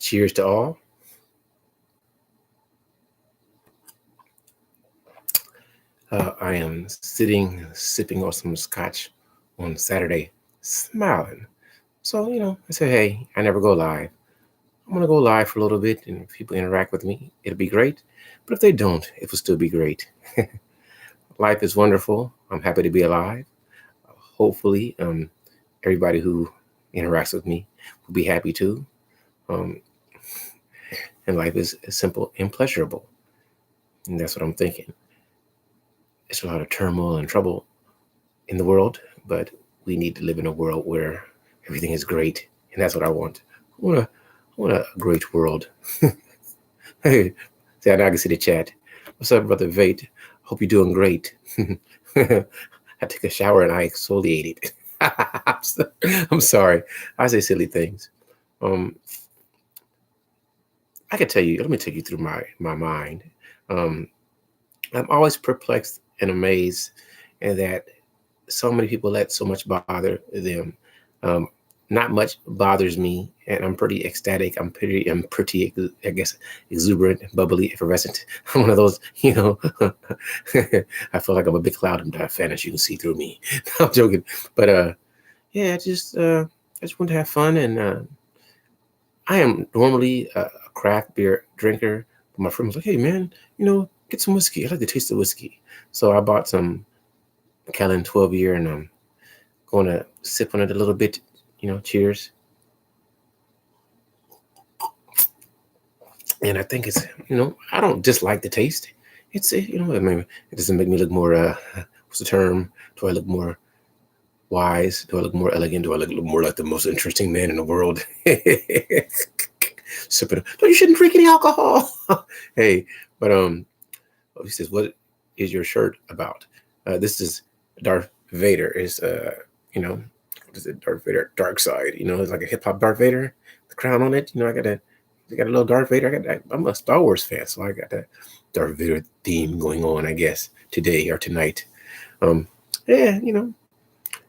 Cheers to all. I am sitting, sipping on some scotch on Saturday, smiling. So, I said, hey, I never go live. I'm going to go live for a little bit, and if people interact with me, it'll be great. But if they don't, it will still be great. Life is wonderful. I'm happy to be alive. Hopefully, everybody who interacts with me will be happy too. Um, and life is simple and pleasurable. And that's what I'm thinking. There's a lot of turmoil and trouble in the world, but we need to live in a world where everything is great. And that's what I want. I want a great world. Hey, see, now I can see the chat. What's up, Brother Vate? Hope you're doing great. I took a shower and I exfoliated. I'm sorry. I say silly things. I can tell you, let me take you through my mind. I'm always perplexed and amazed that so many people let so much bother them. Not much bothers me, and I'm pretty ecstatic. I'm pretty, I guess, exuberant, bubbly, effervescent. I'm one of those, I feel like I'm a big cloud and fan as you can see through me. I'm joking, but yeah, I just want to have fun, and I am normally a craft beer drinker. But my friend was like, "Hey, man, get some whiskey. I like the taste of whiskey." So I bought some Macallan 12 year, and I'm going to sip on it a little bit. Cheers. And I think it's, I don't dislike the taste. It's, it doesn't make me look more, what's the term? Do I look more wise? Do I look more elegant? Do I look more like the most interesting man in the world? Sipping. No, you shouldn't drink any alcohol. Hey, but he says, what is your shirt about? This is Darth Vader. Is what is it? Darth Vader, Dark Side. It's like a hip hop Darth Vader. The crown on it. I got a little Darth Vader. I'm a Star Wars fan, so I got that Darth Vader theme going on, I guess, today or tonight. Yeah,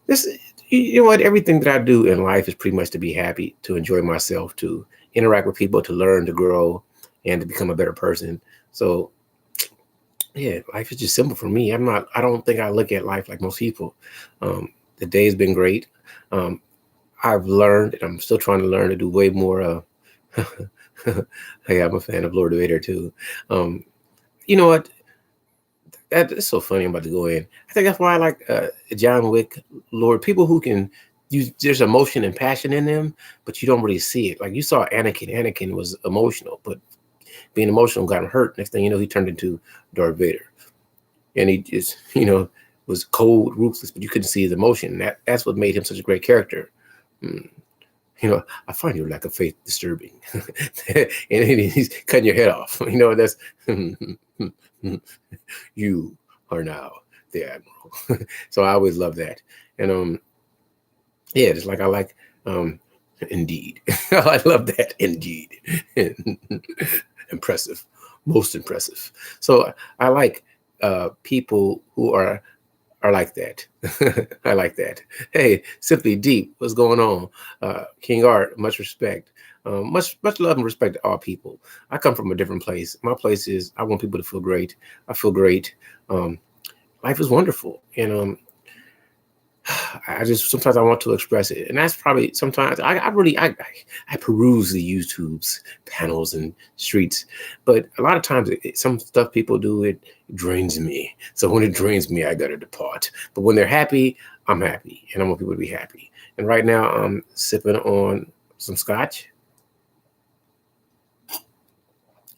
this. You know what? Everything that I do in life is pretty much to be happy, to enjoy myself, to interact with people, to learn, to grow, and to become a better person. So, yeah, life is just simple for me. I don't think I look at life like most people. The day's been great. I've learned, and I'm still trying to learn to do way more. Hey, I'm a fan of Lord Vader too. You know what? That is so funny. I'm about to go in. I think that's why I like John Wick, Lord. People who can use, there's emotion and passion in them, but you don't really see it. Like you saw Anakin. Anakin was emotional, but being emotional got him hurt. Next thing you know, he turned into Darth Vader, and he just, was cold, ruthless, but you couldn't see his emotion. That's what made him such a great character. I find your lack of faith disturbing. And he's cutting your head off. That's you are now the admiral. So I always love that. And yeah, just like I like indeed. I love that indeed. Impressive. Most impressive. So I like people who are like that. I like that. Hey, Simply Deep, what's going on? King Art, much respect. Much love and respect to all people. I come from a different place. My place is I want people to feel great. I feel great. Life is wonderful. And I just sometimes I want to express it. And that's probably sometimes I peruse the YouTube's panels and streets. But a lot of times some stuff people do, it drains me. So when it drains me, I gotta depart. But when they're happy, I'm happy. And I want people to be happy. And right now I'm sipping on some scotch.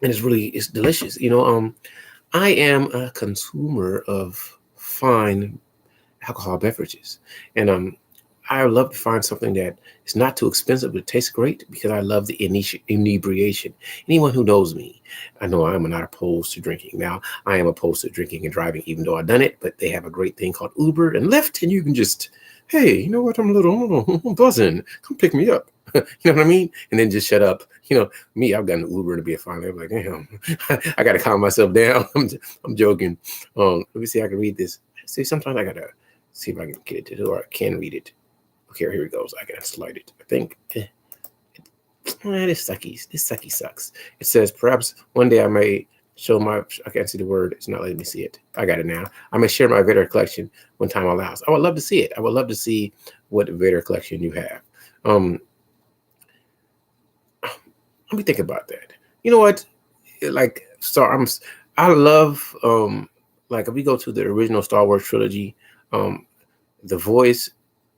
And it's delicious. I am a consumer of fine alcohol beverages, and I love to find something that is not too expensive but tastes great, because I love the inebriation. Anyone who knows me, I know I am not opposed to drinking. Now, I am opposed to drinking and driving, even though I've done it, but they have a great thing called Uber and Lyft, and you can just, hey, you know what, I'm a little buzzing, come pick me up. You know what I mean? And then just shut up. Me, I've gotten an Uber to be a fine. I'm like, damn, I got to calm myself down. I'm joking. Let me see if I can read this. See, sometimes I got to see if I can get it to do, or I can read it. Okay, here it goes. I can slide it. I think. Man, this sucky sucks. It says, perhaps one day I may show my, I can't see the word. It's not letting me see it. I got it now. I may share my Vader collection when time allows. I would love to see it. I would love to see what Vader collection you have. Let me think about that. You know what? Like, I love, like if we go to the original Star Wars trilogy, the voice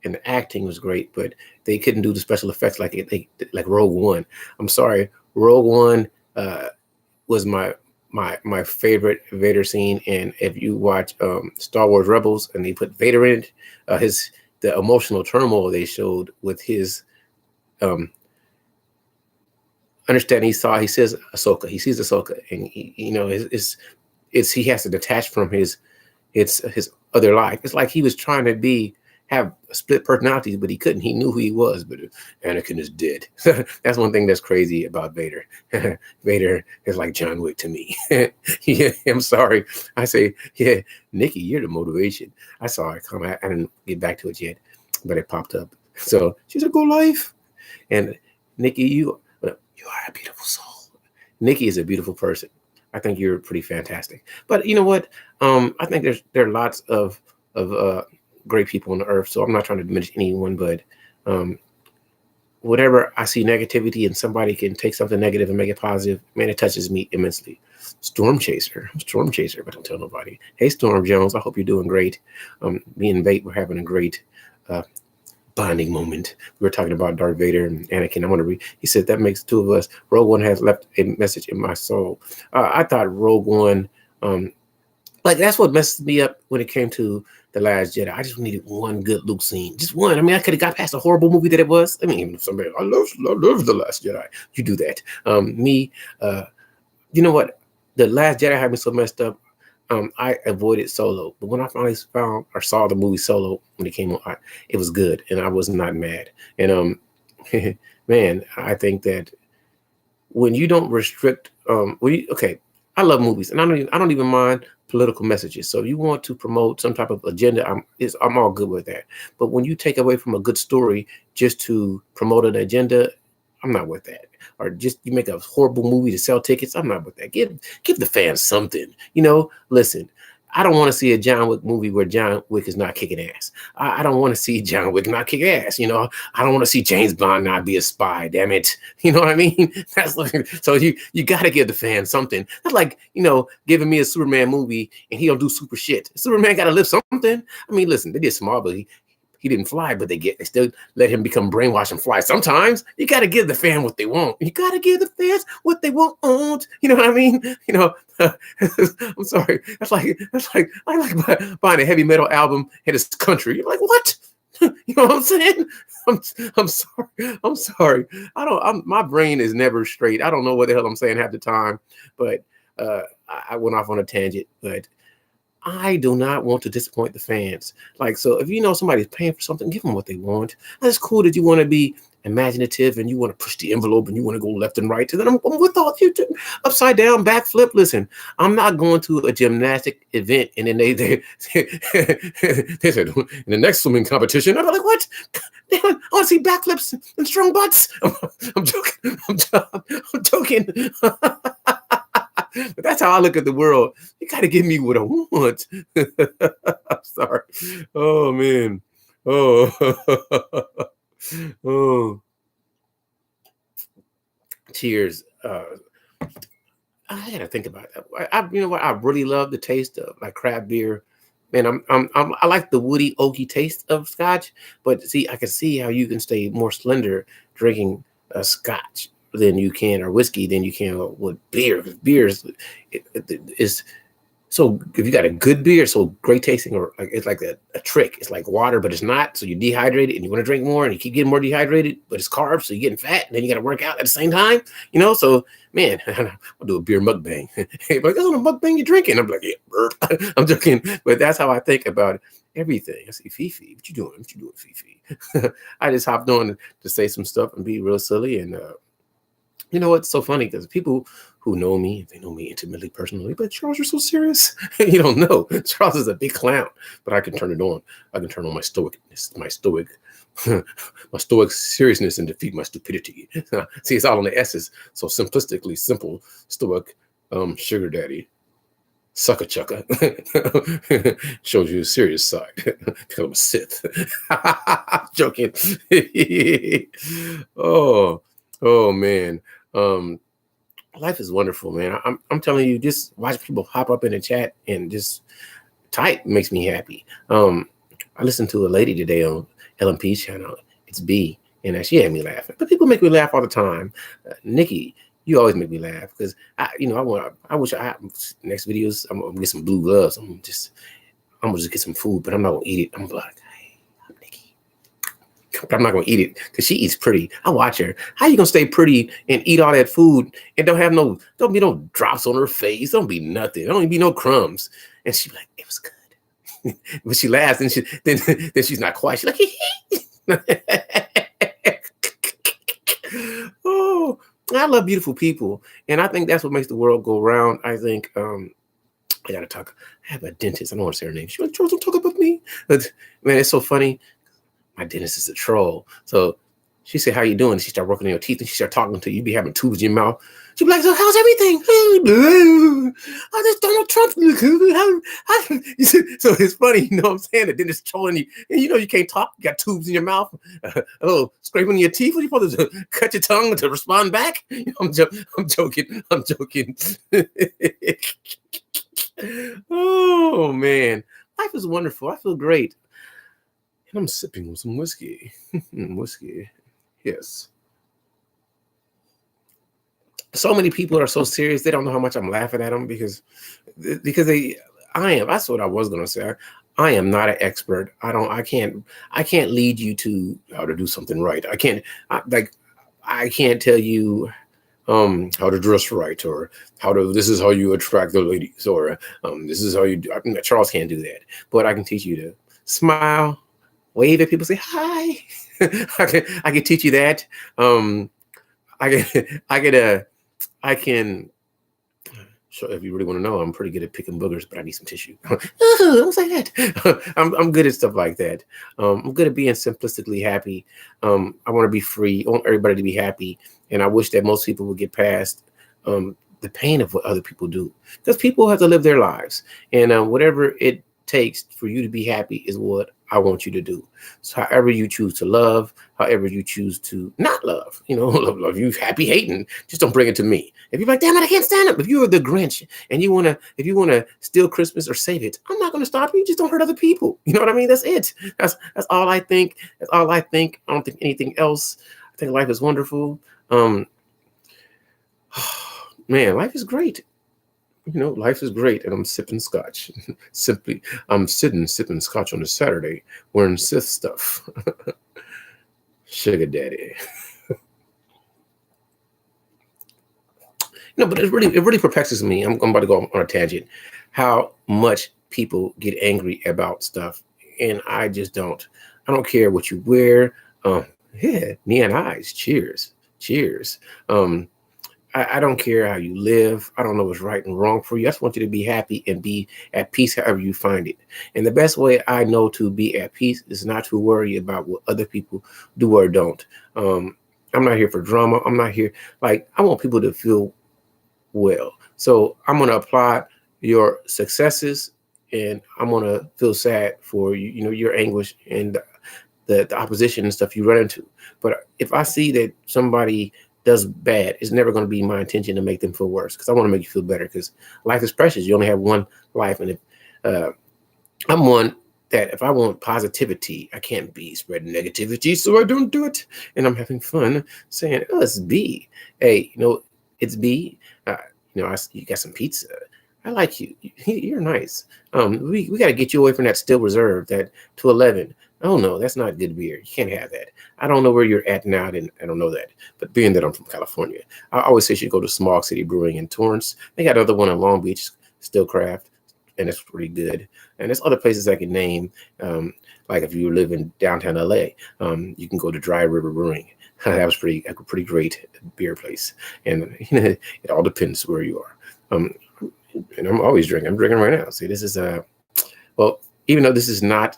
and the acting was great, but they couldn't do the special effects like Rogue One. I'm sorry, Rogue One was my favorite Vader scene. And if you watch Star Wars Rebels and they put Vader in it, the emotional turmoil they showed with his understanding. He says Ahsoka, he sees Ahsoka, and he has to detach from his other life. It's like he was trying to have split personalities, but he couldn't. He knew who he was, but Anakin is dead. That's one thing that's crazy about Vader. Vader is like John Wick to me. Yeah, I'm sorry. I say, yeah, Nikki, you're the motivation. I saw it come out. I didn't get back to it yet, but it popped up. So she's a good life. And Nikki, you are a beautiful soul. Nikki is a beautiful person. I think you're pretty fantastic. But you know what? I think there are lots of great people on the earth. So I'm not trying to diminish anyone, but whenever I see negativity and somebody can take something negative and make it positive, man, it touches me immensely. Storm Chaser, but don't tell nobody. Hey, Storm Jones, I hope you're doing great. Me and Bate were having a great bonding moment. We were talking about Darth Vader and Anakin. I want to read. He said that makes two of us. Rogue One has left a message in my soul. I thought Rogue One, like that's what messed me up when it came to The Last Jedi. I just needed one good Luke scene, just one. I mean, I could have got past the horrible movie that it was. I mean, somebody, I love The Last Jedi. You do that. You know what? The Last Jedi had me so messed up. I avoided Solo, but when I finally found or saw the movie Solo when it came on, it was good, and I was not mad. And man, I think that when you don't restrict, okay, I love movies, and I don't even mind political messages. So if you want to promote some type of agenda, I'm all good with that. But when you take away from a good story just to promote an agenda, I'm not with that. Or just you make a horrible movie to sell tickets, I'm not with that. Give the fans something. Listen, I don't want to see a John Wick movie where John Wick is not kicking ass. I don't want to see John Wick not kick ass. I don't want to see James Bond not be a spy. Damn it. You know what I mean? That's like, so you got to give the fans something. That's like, giving me a Superman movie and he don't do super shit. Superman got to live something. I mean, listen, they did small, but he didn't fly, but they still let him become brainwashed and fly. Sometimes you got to give the fan what they want. You got to give the fans what they want. You know what I mean? I'm sorry. That's like I like buying a heavy metal album in this country. You're like, what? You know what I'm saying? I'm sorry. I'm sorry. My brain is never straight. I don't know what the hell I'm saying half the time, but I went off on a tangent, but I do not want to disappoint the fans. Like, so if somebody's paying for something, give them what they want. That's cool that you want to be imaginative and you want to push the envelope and you want to go left and right. And then I'm with all you do upside down, backflip. Listen, I'm not going to a gymnastic event and then they said in the next swimming competition. I'm like, what? Damn, I want to see backflips and strong butts. I'm joking. I'm joking. But that's how I look at the world. You got to give me what I want. I'm sorry. Oh, man. Oh. Oh. Tears. I had to think about that. You know what? I really love the taste of like craft beer. Man, I like the woody, oaky taste of Scotch. But see, I can see how you can stay more slender drinking Scotch than you can, or whiskey than you can with beer. Beer is so, if you got a good beer, so great tasting, or like it's like a trick. It's like water, but it's not. So you're dehydrated and you want to drink more and you keep getting more dehydrated, but it's carbs, so you're getting fat, and then you got to work out at the same time. So man, I'll do a beer mukbang. Hey, like, oh, the mukbang you're drinking. I'm like, yeah, burp. I'm joking, but that's how I think about everything. I see Fifi, what you doing, Fifi? I just hopped on to say some stuff and be real silly. And you know what's so funny, because people who know me, they know me intimately, personally, but Charles, you're so serious. You don't know. Charles is a big clown, but I can turn it on. I can turn on my stoic My stoic seriousness and defeat my stupidity. See, it's all on the S's. So simplistically, simple, stoic, sugar daddy, sucker chucker shows you a serious side because I'm a Sith. Joking. Oh man. Life is wonderful, man. I'm telling you, just watch people hop up in the chat and just type makes me happy. I listened to a lady today on LMP's channel. It's B, and she had me laughing. But people make me laugh all the time. Nikki, you always make me laugh because I wish next videos I'm gonna get some blue gloves. I'm gonna just get some food, but I'm not gonna eat it. I'm like, hey, I'm Nikki, but I'm not gonna eat it because she eats pretty. I watch her. How you gonna stay pretty and eat all that food and don't be no drops on her face? Don't be nothing. Don't even be no crumbs. And she be like, it was good. But she laughs and then she's not quiet. She's like, oh, I love beautiful people. And I think that's what makes the world go round. I think I gotta talk. I have a dentist. I don't want to say her name. She's like, Charles, don't talk about me. But man, it's so funny. My dentist is a troll. So she said, how you doing? She started working on your teeth and she started talking to you. Be having tubes in your mouth. She'd be like, so how's everything? Oh, this Donald Trump. So it's funny, you know what I'm saying? The dentist trolling you. And you know you can't talk. You got tubes in your mouth. Scraping your teeth. What are you supposed to cut your tongue to respond back? I'm joking. I'm joking. Oh, man. Life is wonderful. I feel great. And I'm sipping with some whiskey. Whiskey. Yes. So many people are so serious, they don't know how much I'm laughing at them because that's what I was going to say. I am not an expert. I can't lead you to how to do something right. I can't tell you how to dress right or this is how you attract the ladies or this is how you do. Charles can't do that, but I can teach you to smile, wave at people, say hi. I can teach you that. I can. So if you really want to know, I'm pretty good at picking boogers, but I need some tissue. Don't say that. I'm good at stuff like that. I'm good at being simplistically happy. I want to be free. I want everybody to be happy, and I wish that most people would get past the pain of what other people do, because people have to live their lives, and whatever it takes for you to be happy is what I want you to do. So however you choose to love, however you choose to not love, love you happy hating, just don't bring it to me. If you're like, damn it, I can't stand up. If you're the Grinch and if you wanna steal Christmas or save it, I'm not gonna stop you. Just don't hurt other people. You know what I mean? That's it. That's all I think. That's all I think. I don't think anything else. I think life is wonderful. Man, life is great. Life is great, and I'm sipping scotch. I'm sipping scotch on a Saturday, wearing Sith stuff. Sugar daddy. No, but it really perplexes me. I'm about to go on a tangent. How much people get angry about stuff, and I just don't. I don't care what you wear. Yeah, neon eyes. Cheers. I don't care how you live. I don't know what's right and wrong for you. I just want you to be happy and be at peace however you find it. And the best way I know to be at peace is not to worry about what other people do or don't. I'm not here for drama. I'm not here. I want people to feel well. So I'm going to applaud your successes, and I'm going to feel sad for your anguish and the opposition and stuff you run into. But if I see that somebody does bad, it's never going to be my intention to make them feel worse, because I want to make you feel better, because life is precious. You only have one life. And if I'm one that if I want positivity, I can't be spreading negativity, so I don't do it. And I'm having fun saying, oh, it's B. Hey, it's B. You got some pizza. I like you. You're nice. We got to get you away from that Still Reserve, that 211. Oh no, that's not good beer. You can't have that. I don't know where you're at now, and I don't know that. But being that I'm from California, I always say you should go to Smog City Brewing in Torrance. They got another one in Long Beach, Still Craft, and it's pretty good. And there's other places I can name. Like if you live in downtown LA, you can go to Dry River Brewing. That was pretty great beer place. And it all depends where you are. And I'm always drinking. I'm drinking right now. See, this is well, even though this is not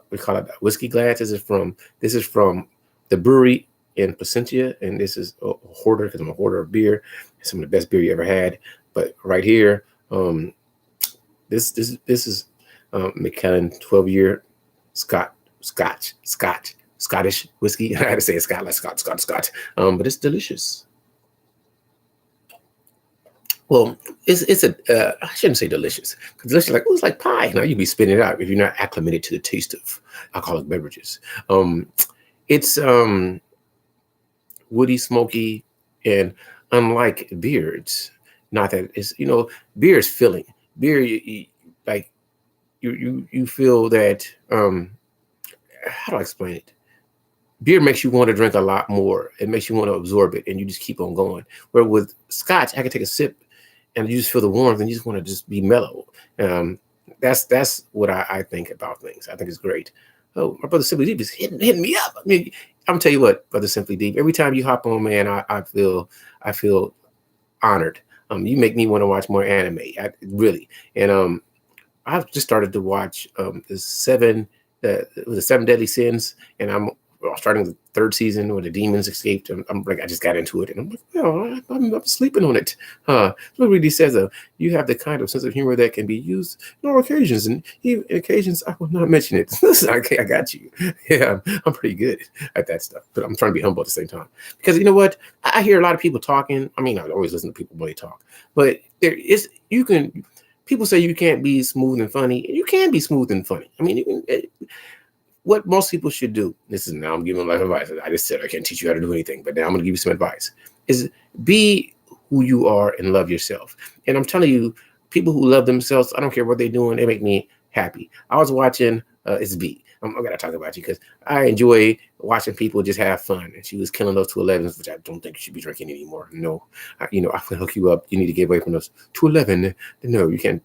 we call it a whiskey glass. This is from the brewery in Placentia, and this is a hoarder because I'm a hoarder of beer. It's some of the best beer you ever had. But right here, this is Macallan 12-year Scottish whiskey. I had to say it's Scotch. But it's delicious. Well, it's a I shouldn't say delicious, because delicious like, oh, it's like pie. Now you'd be spitting it out if you're not acclimated to the taste of alcoholic beverages. It's woody, smoky, and unlike beer, it's not that it's beer is filling. Beer, like you feel that. How do I explain it? Beer makes you want to drink a lot more. It makes you want to absorb it, and you just keep on going. Where with Scotch, I can take a sip, and you just feel the warmth, and you just want to just be mellow. That's what I think about things. I think it's great. Oh, my brother Simply Deep is hitting me up. I mean, I'm gonna tell you what, brother Simply Deep. Every time you hop on, man, I feel honored. You make me want to watch more anime. Really, and I've just started to watch the seven deadly sins, and I'm starting the third season where the demons escaped. I'm like, I just got into it, and I'm like, I'm sleeping on it. Look what he says, you have the kind of sense of humor that can be used on all occasions, and even occasions I will not mention it. Okay, I got you. Yeah, I'm pretty good at that stuff, but I'm trying to be humble at the same time, because you know what? I hear a lot of people talking. I mean, I always listen to people when they talk, but people say you can't be smooth and funny. You can be smooth and funny. I mean, what most people should do, now I'm giving life advice. I just said I can't teach you how to do anything, but now I'm going to give you some advice, is be who you are and love yourself. And I'm telling you, people who love themselves, I don't care what they're doing, they make me happy. I was watching, it's B. I'm going to talk about you because I enjoy watching people just have fun. And she was killing those 211s, which I don't think you should be drinking anymore. No, I can hook you up. You need to get away from those 211. No, you can't.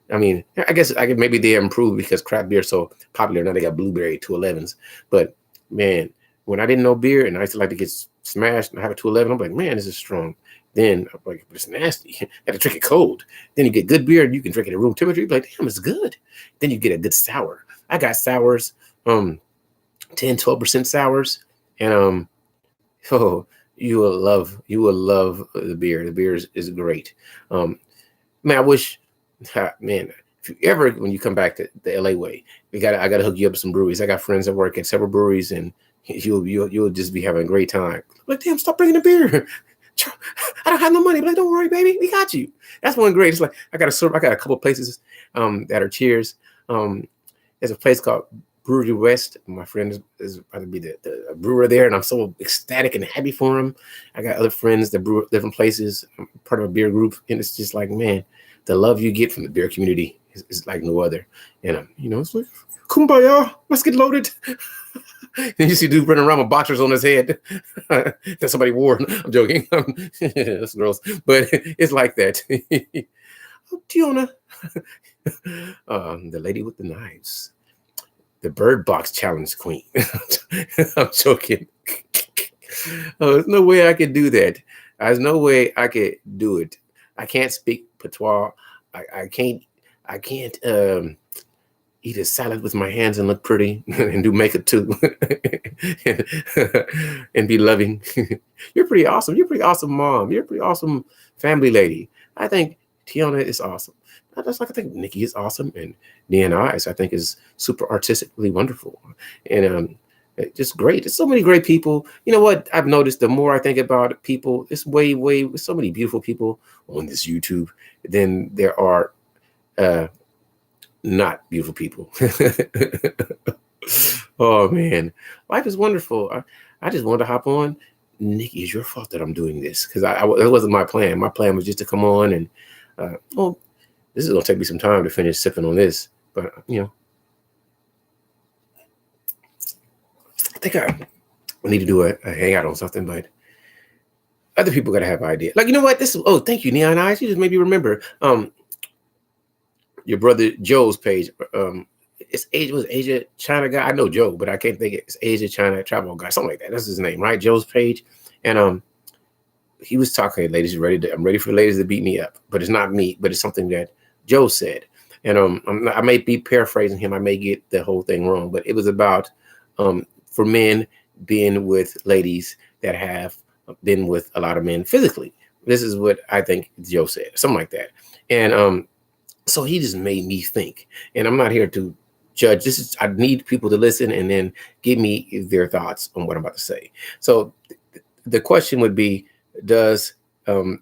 I mean, I guess maybe they improved because craft beer is so popular. Now they got blueberry 211s. But man, when I didn't know beer and I used to like to get smashed and have a 211, I'm like, man, this is strong. Then I'm like, it's nasty. You got to drink it cold. Then you get good beer and you can drink it at room temperature. You're like, damn, it's good. Then you get a good sour. I got sours, 10, 12% sours. And you will love the beer. The beer is great. Man, I wish. Man, if you ever, when you come back to the LA way, I gotta hook you up with some breweries. I got friends that work at several breweries, and you'll just be having a great time. Like, damn, stop bringing the beer. I don't have no money. But like, don't worry, baby, we got you. That's one great. It's like I got a couple of places that are cheers. There's a place called Brewery West. My friend is about to be the brewer there, and I'm so ecstatic and happy for him. I got other friends that brew different places. I'm part of a beer group, and it's just like, man, the love you get from the beer community is like no other. And it's like, kumbaya, let's get loaded. And you see dude running around with boxers on his head that somebody wore. I'm joking. That's gross, but it's like that. Oh, Tiona, the lady with the knives, the Bird Box Challenge queen. I'm joking. There's no way I could do that. There's no way I could do it. I can't speak patois. I can't eat a salad with my hands and look pretty and do makeup too and be loving. You're pretty awesome. You're a pretty awesome mom. You're a pretty awesome family lady. I think Tiona is awesome. That's like I think Nikki is awesome, and DNI's I think is super artistically wonderful, and just great. There's so many great people. You know what I've noticed? The more I think about people, it's way so many beautiful people on this YouTube than there are not beautiful people. Oh man, life is wonderful. I just wanted to hop on. Nikki, it's your fault that I'm doing this because that wasn't my plan. My plan was just to come on and this is gonna take me some time to finish sipping on this, but I think I need to do a hangout on something, but other people gotta have ideas. Like, you know what? Thank you, Neon Eyes. You just made me remember your brother Joe's page. Was Asia China guy. I know Joe, but I can't think it's Asia China travel guy, something like that. That's his name, right? Joe's page. And he was talking, ladies, I'm ready for the ladies to beat me up. But it's not me, but it's something that Joe said. And I may be paraphrasing him. I may get the whole thing wrong, but it was about for men being with ladies that have been with a lot of men physically. This is what I think Joe said, something like that. And so he just made me think. And I'm not here to judge. This is I need people to listen and then give me their thoughts on what I'm about to say. So the question would be, does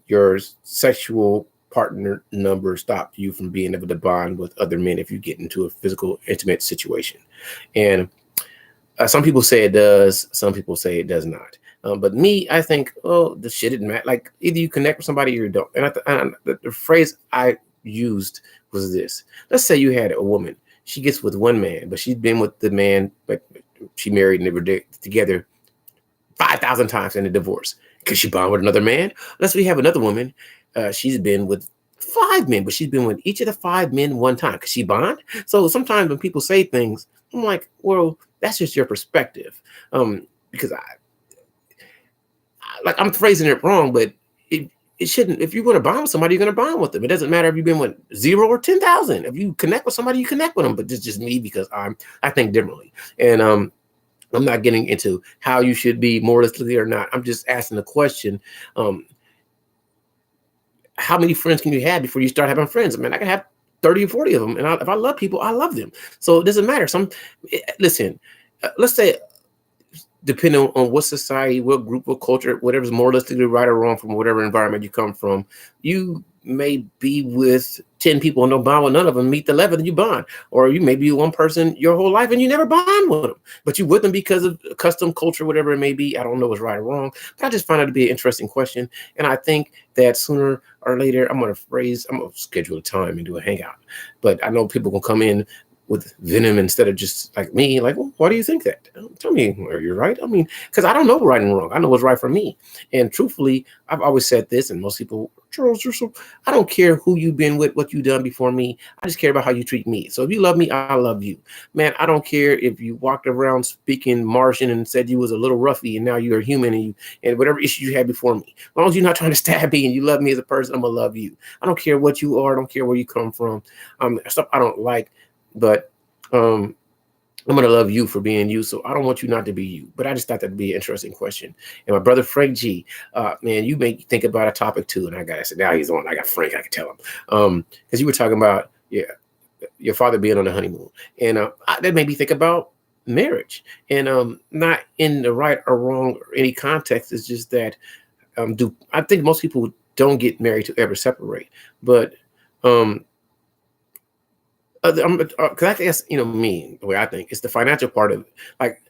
your sexual partner number stop you from being able to bond with other men if you get into a physical, intimate situation? And some people say it does. Some people say it does not. But me, I think, oh, the shit didn't matter. Like either you connect with somebody or you don't. And the phrase I used was this. Let's say you had a woman. She gets with one man, but she's been with the man, but she married and they were together 5,000 times in a divorce. Could she bond with another man? Let's say we have another woman. She's been with 5 men, but she's been with each of the 5 men one time. Could she bond? So sometimes when people say things, I'm like, well, that's just your perspective. Because I'm phrasing it wrong, but it shouldn't. If you're going to bond with somebody, you're going to bond with them. It doesn't matter if you've been with 0 or 10,000. If you connect with somebody, you connect with them. But it's just me because I think differently. And I'm not getting into how you should be moralistically or not. I'm just asking the question. How many friends can you have before you start having friends? I mean, I can have 30 or 40 of them. And if I love people, I love them. So it doesn't matter. Listen, let's say, depending on what society, what group, what culture, whatever's moralistically right or wrong from whatever environment you come from, you may be with 10 people and don't bond with none of them, meet the 11th and you bond. Or you may be one person your whole life and you never bond with them, but you with them because of custom, culture, whatever it may be. I don't know what's right or wrong, but I just find it to be an interesting question. And I think that sooner or later, I'm going to schedule a time and do a hangout. But I know people will come in with venom instead of just like me, like, well, why do you think that? Tell me, are you right? I mean, because I don't know right and wrong. I know what's right for me. And truthfully, I've always said this, and most people, Charles, I don't care who you've been with, what you've done before me. I just care about how you treat me. So if you love me, I love you. Man, I don't care if you walked around speaking Martian and said you was a little roughy and now you're human and whatever issues you had before me. As long as you're not trying to stab me and you love me as a person, I'm going to love you. I don't care what you are. I don't care where you come from. Stuff I don't like. But I'm going to love you for being you. So I don't want you not to be you. But I just thought that'd be an interesting question. And my brother, Frank G, man, you make me think about a topic too. And I said, now he's on. I got Frank. I can tell him. Because you were talking about your father being on a honeymoon. And that made me think about marriage. And not in the right or wrong or any context. It's just that I think most people don't get married to ever separate. But because I guess me, the way I think it's the financial part of it. Like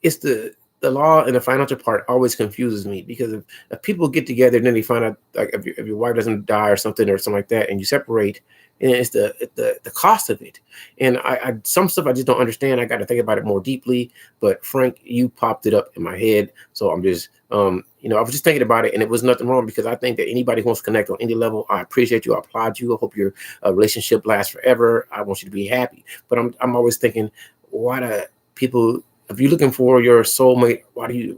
it's the law and the financial part always confuses me, because if people get together and then they find out, like if your wife doesn't die or something like that, and you separate, and it's the cost of it. And I some stuff I just don't understand. I got to think about it more deeply. But Frank, you popped it up in my head, so I'm just I was just thinking about it, and it was nothing wrong, because I think that anybody who wants to connect on any level, I appreciate you, I applaud you. I hope your relationship lasts forever. I want you to be happy. But I'm always thinking, why do people? If you're looking for your soulmate, why do you? It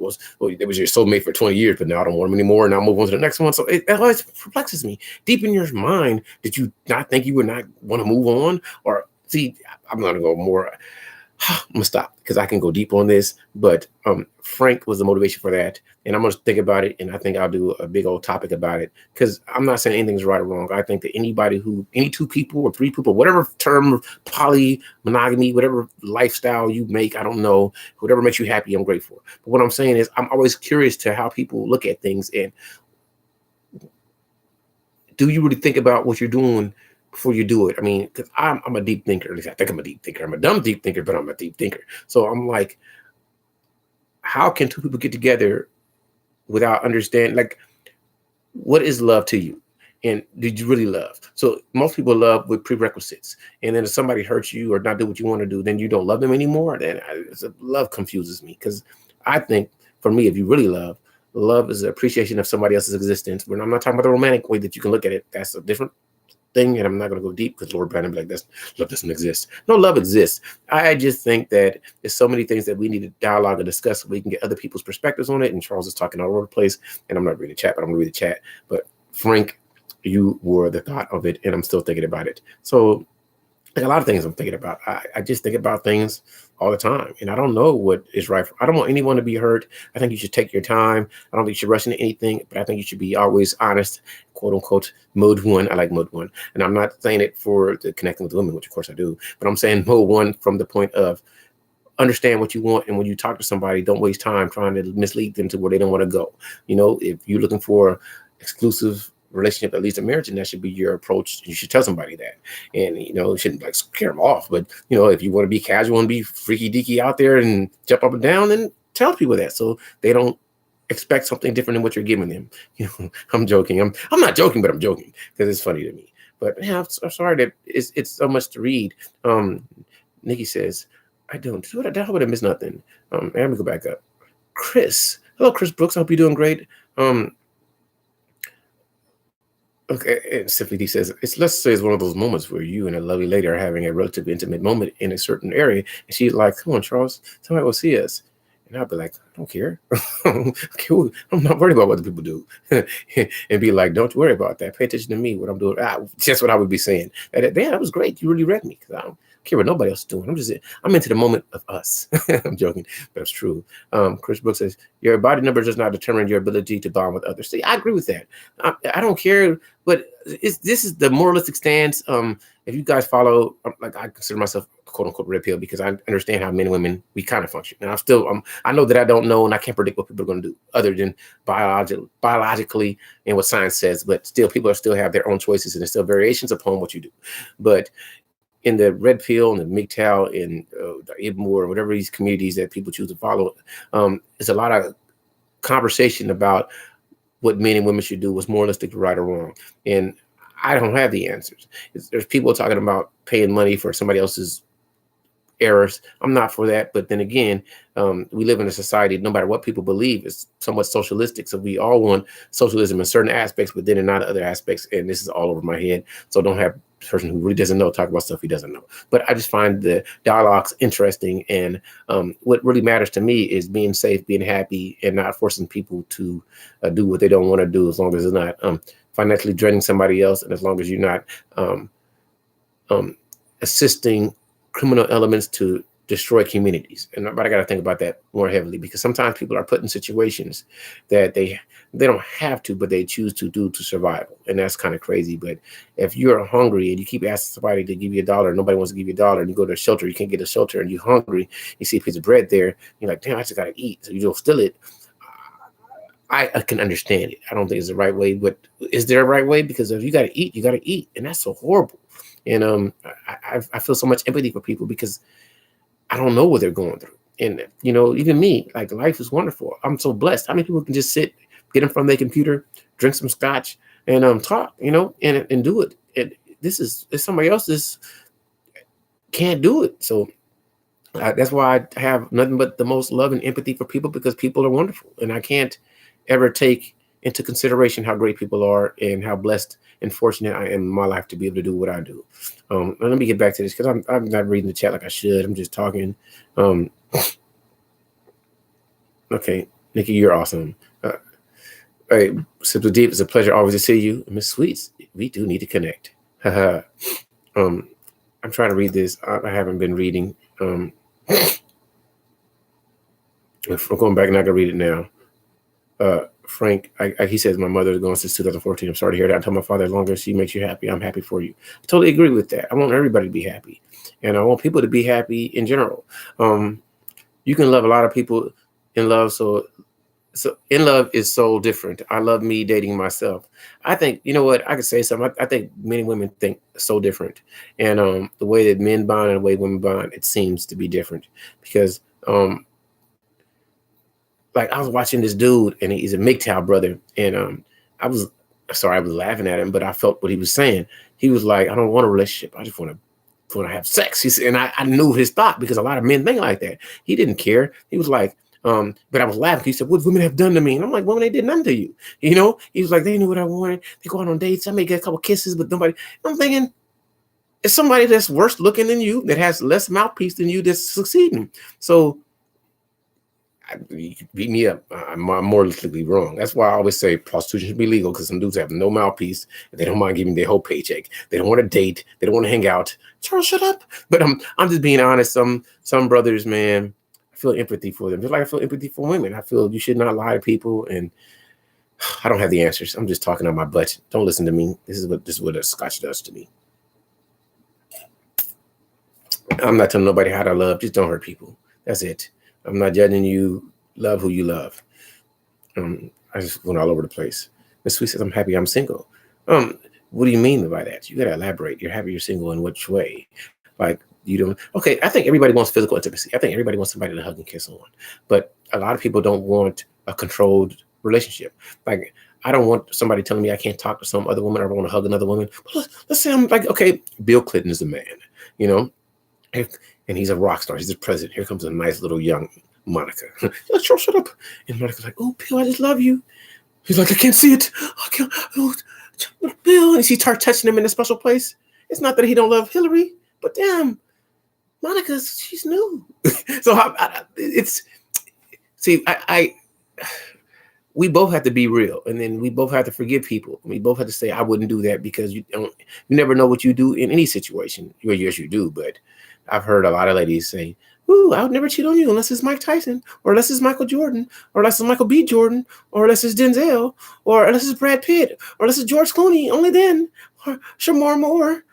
was your soulmate for 20 years, but now I don't want him anymore, and I'll move on to the next one. So it always perplexes me. Deep in your mind, did you not think you would not want to move on? Or see, I'm going to go more. I'm gonna stop because I can go deep on this, but Frank was the motivation for that, and I'm gonna think about it, and I think I'll do a big old topic about it, because I'm not saying anything's right or wrong. I think that any 2 people or 3 people, whatever term, poly, monogamy, whatever lifestyle you make, I don't know, whatever makes you happy, I'm grateful. But what I'm saying is, I'm always curious to how people look at things, and do you really think about what you're doing before you do it? I mean, because I'm a deep thinker. At least I think I'm a deep thinker. I'm a dumb deep thinker, but I'm a deep thinker. So I'm like, how can 2 people get together without understanding? Like, what is love to you? And did you really love? So most people love with prerequisites. And then if somebody hurts you or not do what you want to do, then you don't love them anymore. Then love confuses me, because I think, for me, if you really love is the appreciation of somebody else's existence. When I'm not talking about the romantic way that you can look at it, that's a different thing, and I'm not going to go deep, because Lord Brandon be like, "This love doesn't exist." No, love exists. I just think that there's so many things that we need to dialogue and discuss, so we can get other people's perspectives on it. And Charles is talking all over the place, and I'm not reading the chat, but I'm going to read the chat. But Frank, you were the thought of it, and I'm still thinking about it. So like a lot of things I'm thinking about. I just think about things all the time, and I don't know what is right. I don't want anyone to be hurt. I think you should take your time. I don't think you should rush into anything, but I think you should be always honest, quote unquote, mode one. I like mode one. And I'm not saying it for the connecting with women, which of course I do, but I'm saying mode one from the point of understand what you want. And when you talk to somebody, don't waste time trying to mislead them to where they don't want to go. You know, if you're looking for exclusive relationship, at least a marriage, and that should be your approach. You should tell somebody that. And you know, you shouldn't like scare them off, but you know, if you want to be casual and be freaky deaky out there and jump up and down, then tell people that so they don't expect something different than what you're giving them. You know, I'm joking. I'm not joking, but I'm joking because it's funny to me. But yeah, I'm sorry that it's so much to read. Nikki says, I don't. I would have missed nothing. Let me go back up. Chris. Hello, Chris Brooks. I hope you're doing great. Okay, and Simply D says, let's say it's one of those moments where you and a lovely lady are having a relatively intimate moment in a certain area, and she's like, come on, Charles, somebody will see us. And I'll be like, I don't care. Okay, I'm not worried about what the people do. And be like, don't worry about that. Pay attention to me, what I'm doing. That's what I would be saying. That was great. You really read me, because I don't care what nobody else is doing. I'm into the moment of us. I'm joking, but it's true. Chris Brooks says, your body number does not determine your ability to bond with others. See, I agree with that. I don't care, but this is the moralistic stance. If you guys follow, like I consider myself quote unquote red pill because I understand how men and women we kind of function. And I know that I don't know and I can't predict what people are going to do other than biologically and what science says. But still, people still have their own choices and there's still variations upon what you do. But in the red pill and the MGTOW and the Ibmore or whatever these communities that people choose to follow, there's a lot of conversation about what men and women should do, what's moralistic, right or wrong. And I don't have the answers. There's people talking about paying money for somebody else's errors. I'm not for that. But then again, we live in a society, no matter what people believe, is somewhat socialistic. So we all want socialism in certain aspects, but then in not other aspects. And this is all over my head. So don't have a person who really doesn't know talk about stuff he doesn't know. But I just find the dialogues interesting. And what really matters to me is being safe, being happy, and not forcing people to do what they don't want to do, as long as it's not financially draining somebody else. And as long as you're not assisting criminal elements to destroy communities. But I got to think about that more heavily, because sometimes people are put in situations that they don't have to, but they choose to do to survival. And that's kind of crazy. But if you're hungry and you keep asking somebody to give you $1, nobody wants to give you $1, and you go to a shelter, you can't get a shelter, and you're hungry, you see a piece of bread there, you're like, damn, I just got to eat. So you don't steal it. I can understand it. I don't think it's the right way, but is there a right way? Because if you got to eat, you got to eat. And that's so horrible. And I feel so much empathy for people because I don't know what they're going through. And, you know, even me, like, life is wonderful. I'm so blessed. How many people can just sit, get in front of their computer, drink some scotch, and talk, you know, and do it. And it's somebody else can't do it. So that's why I have nothing but the most love and empathy for people, because people are wonderful. And I can't ever take into consideration how great people are and how blessed and fortunate I am in my life to be able to do what I do. Let me get back to this, because I'm not reading the chat like I should. I'm just talking. Okay, Nikki, you're awesome. Hey, Simply Deep, it's a pleasure always to see you. Miss Sweets, we do need to connect. I'm trying to read this. I haven't been reading. If I'm going back and I can read it now. Frank, he says, my mother is gone since 2014. I'm sorry to hear that. I tell my father, as long as she makes you happy, I'm happy for you. I totally agree with that. I want everybody to be happy. And I want people to be happy in general. You can love a lot of people in love. So in love is so different. I love me dating myself. I think, you know what, I could say something. I think men and women think so different. And the way that men bond and the way women bond, it seems to be different. Because like, I was watching this dude, and he's a MGTOW brother, and I was laughing at him, but I felt what he was saying. He was like, I don't want a relationship. I just want to have sex. He said, and I knew his thought, because a lot of men think like that. He didn't care. He was like, but I was laughing. He said, what women have done to me? And I'm like, women, they did nothing to you. You know, he was like, they knew what I wanted. They go out on dates. I may get a couple kisses, but nobody. I'm thinking, it's somebody that's worse looking than you, that has less mouthpiece than you, that's succeeding. So You can beat me up. I'm morally wrong. That's why I always say prostitution should be legal, because some dudes have no mouthpiece and they don't mind giving their whole paycheck. They don't want to date. They don't want to hang out. Charles, shut up. But I'm just being honest. Some brothers, man, I feel empathy for them. Just like I feel empathy for women. I feel you should not lie to people, and I don't have the answers. I'm just talking on my butt. Don't listen to me. This is what a Scotch does to me. I'm not telling nobody how to love. Just don't hurt people. That's it. I'm not judging you. Love who you love. I just went all over the place. Miss Sweet says, I'm happy I'm single. What do you mean by that? You got to elaborate. You're happy you're single in which way? Like, you don't. Okay, I think everybody wants physical intimacy. I think everybody wants somebody to hug and kiss on. But a lot of people don't want a controlled relationship. Like, I don't want somebody telling me I can't talk to some other woman, or I want to hug another woman. But let's say I'm like, okay, Bill Clinton is a man, you know? And he's a rock star. He's the president. Here comes a nice little young Monica. Like, shut up. And Monica's like, oh, Bill, I just love you. He's like, I can't see it. I can't. Oh, Bill. And she starts touching him in a special place. It's not that he don't love Hillary, but damn, Monica, she's new. So we both have to be real, and then we both have to forgive people. We both have to say, I wouldn't do that, because you never know what you do in any situation. Well, yes, you do, but I've heard a lot of ladies say, ooh, I would never cheat on you unless it's Mike Tyson, or unless it's Michael Jordan, or unless it's Michael B. Jordan, or unless it's Denzel, or unless it's Brad Pitt, or unless it's George Clooney, only then, or Shamar Moore,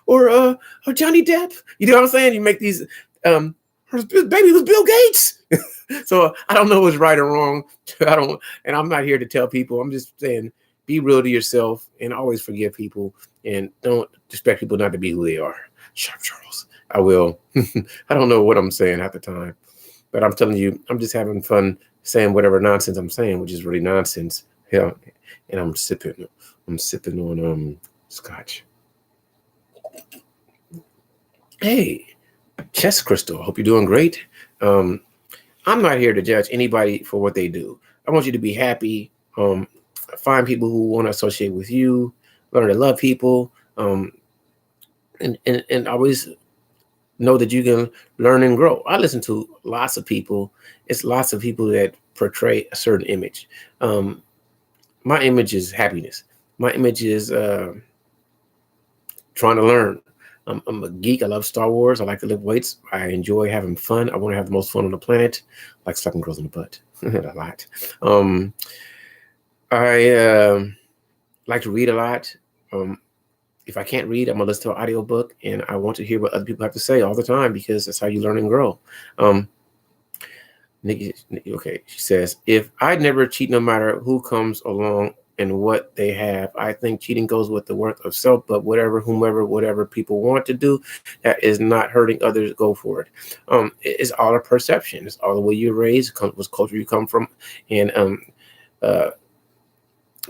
or Johnny Depp. You know what I'm saying? You make these, her baby was Bill Gates. So I don't know what's right or wrong. And I'm not here to tell people. I'm just saying, be real to yourself and always forgive people, and don't expect people not to be who they are. Sharp Charles. I will. I don't know what I'm saying at the time, but I'm telling you, I'm just having fun saying whatever nonsense I'm saying, which is really nonsense. Yeah. And I'm sipping on Scotch. Hey, Chess Crystal, I hope you're doing great. I'm not here to judge anybody for what they do. I want you to be happy. Find people who want to associate with you, learn to love people, and always know that you can learn and grow. I listen to lots of people. It's lots of people that portray a certain image. My image is happiness. My image is trying to learn. I'm a geek. I love Star Wars. I like to lift weights. I enjoy having fun. I want to have the most fun on the planet. I like slapping girls in the butt a lot. I like to read a lot. If I can't read, I'm gonna listen to an audiobook, and I want to hear what other people have to say all the time, because that's how you learn and grow. Nikki, okay, she says, if I'd never cheat, no matter who comes along and what they have, I think cheating goes with the worth of self, but whatever people want to do that is not hurting others, go for it. It's all a perception. It's all the way you're raised, what culture you come from, and